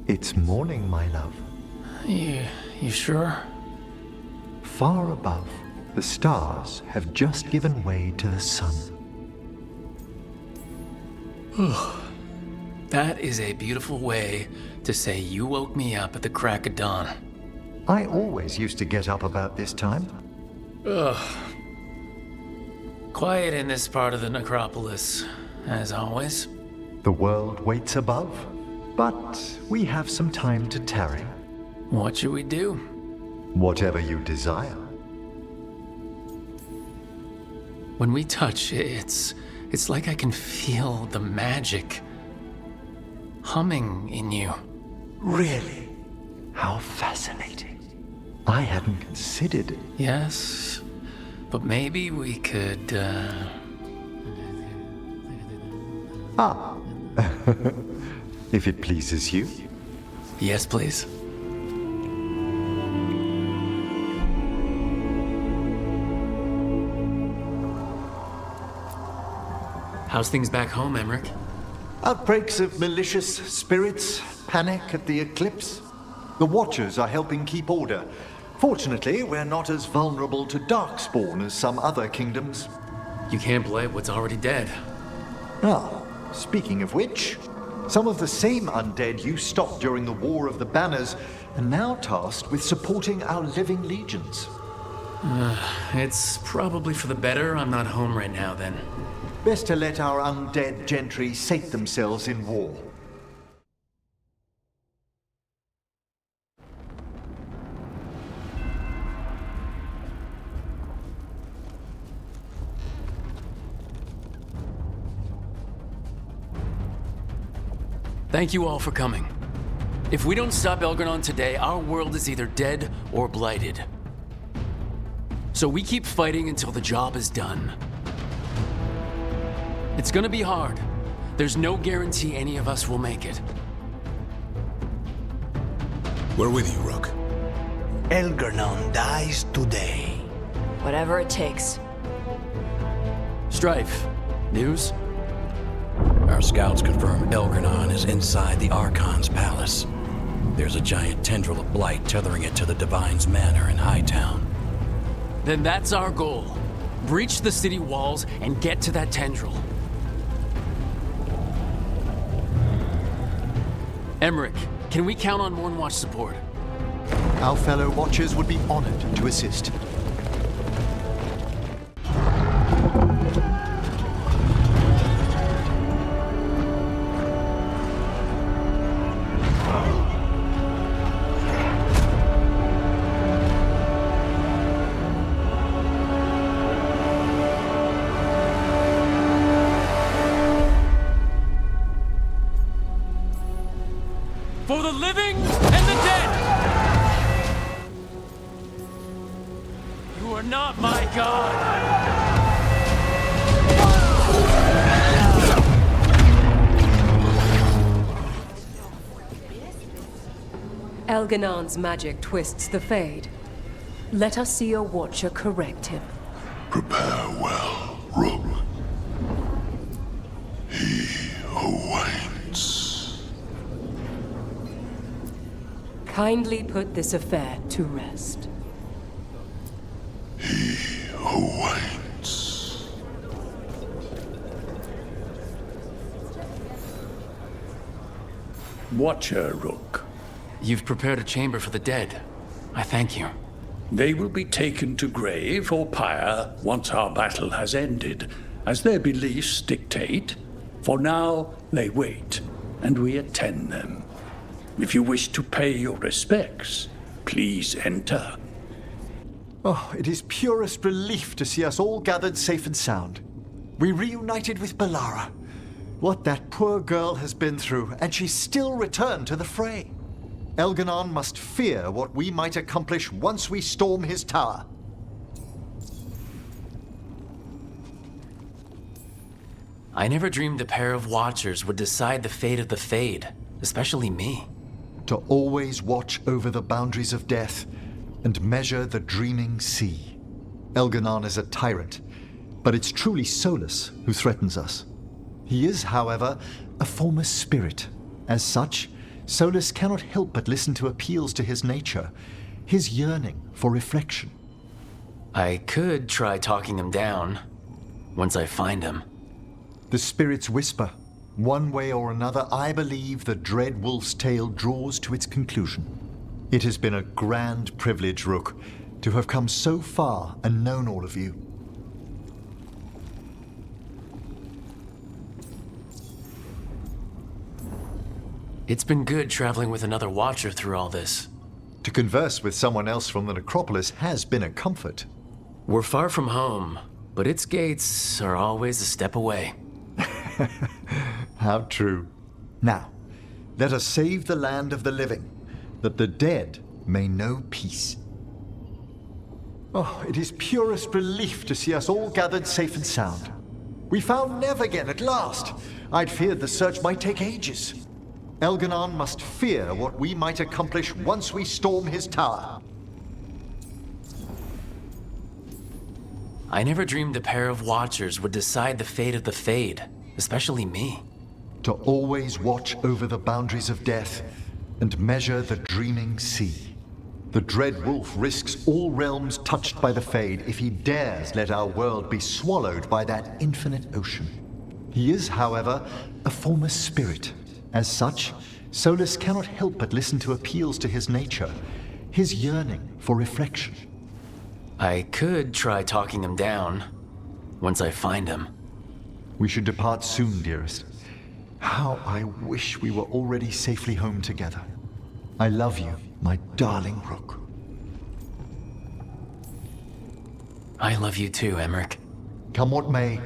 It's morning, my love. You sure? Far above, the stars have just given way to the sun. That is a beautiful way to say you woke me up at the crack of dawn. I always used to get up about this time. Quiet in this part of the Necropolis, as always. The world waits above, but we have some time to tarry. What should we do? Whatever you desire. When we touch, it's like I can feel the magic humming in you. Really? How fascinating. I hadn't considered it. Yes, but maybe we could, If it pleases you. Yes, please. How's things back home, Emmrich? Outbreaks of malicious spirits, panic at the eclipse. The Watchers are helping keep order. Fortunately, we're not as vulnerable to darkspawn as some other kingdoms. You can't blame what's already dead. Ah, speaking of which, some of the same undead you stopped during the War of the Banners are now tasked with supporting our living legions. It's probably for the better I'm not home right now, then. Best to let our undead gentry sate themselves in war. Thank you all for coming. If we don't stop Elgar'nan today, our world is either dead or blighted. So we keep fighting until the job is done. It's gonna be hard. There's no guarantee any of us will make it. We're with you, Rook. Elgar'nan dies today. Whatever it takes. Strife, news? Our scouts confirm Elgar'nan is inside the Archon's palace. There's a giant tendril of blight tethering it to the Divine's manor in Hightown. Then that's our goal. Breach the city walls and get to that tendril. Emmrich, can we count on Mourn Watch support? Our fellow Watchers would be honored to assist. For the living and the dead! You are not my god! Elganon's magic twists the Fade. Let us see a Watcher correct him. Prepare well, Rook. He awaits. Kindly put this affair to rest. He awaits. Watcher, Rook. You've prepared a chamber for the dead. I thank you. They will be taken to grave or pyre once our battle has ended, as their beliefs dictate. For now, they wait, and we attend them. If you wish to pay your respects, please enter. Oh, it is purest relief to see us all gathered safe and sound. We reunited with Bellara. What that poor girl has been through, and she still returned to the fray. Elganon must fear what we might accomplish once we storm his tower. I never dreamed a pair of Watchers would decide the fate of the Fade, especially me. To always watch over the boundaries of death and measure the dreaming sea. Elganon is a tyrant, but it's truly Solas who threatens us. He is, however, a former spirit. As such, Solas cannot help but listen to appeals to his nature, his yearning for reflection. I could try talking him down, once I find him. The spirits whisper. One way or another, I believe the dread wolf's tale draws to its conclusion. It has been a grand privilege, Rook, to have come so far and known all of you. It's been good traveling with another Watcher through all this. To converse with someone else from the Necropolis has been a comfort. We're far from home, but its gates are always a step away. How true. Now, let us save the land of the living, that the dead may know peace. Oh, it is purest relief to see us all gathered safe and sound. We found Neve again at last. I'd feared the search might take ages. Elganon must fear what we might accomplish once we storm his tower. I never dreamed a pair of Watchers would decide the fate of the Fade, especially me. To always watch over the boundaries of death and measure the dreaming sea. The dread wolf risks all realms touched by the Fade if he dares let our world be swallowed by that infinite ocean. He is, however, a former spirit. As such, Solas cannot help but listen to appeals to his nature, his yearning for reflection. I could try talking him down, once I find him. We should depart soon, dearest. How I wish we were already safely home together. I love you, my darling Rook. I love you too, Emmrich. Come what may,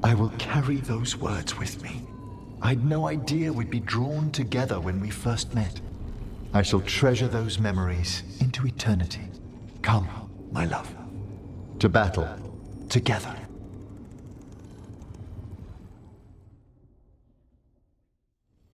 I will carry those words with me. I'd no idea we'd be drawn together when we first met. I shall treasure those memories into eternity. Come, my love, to battle together.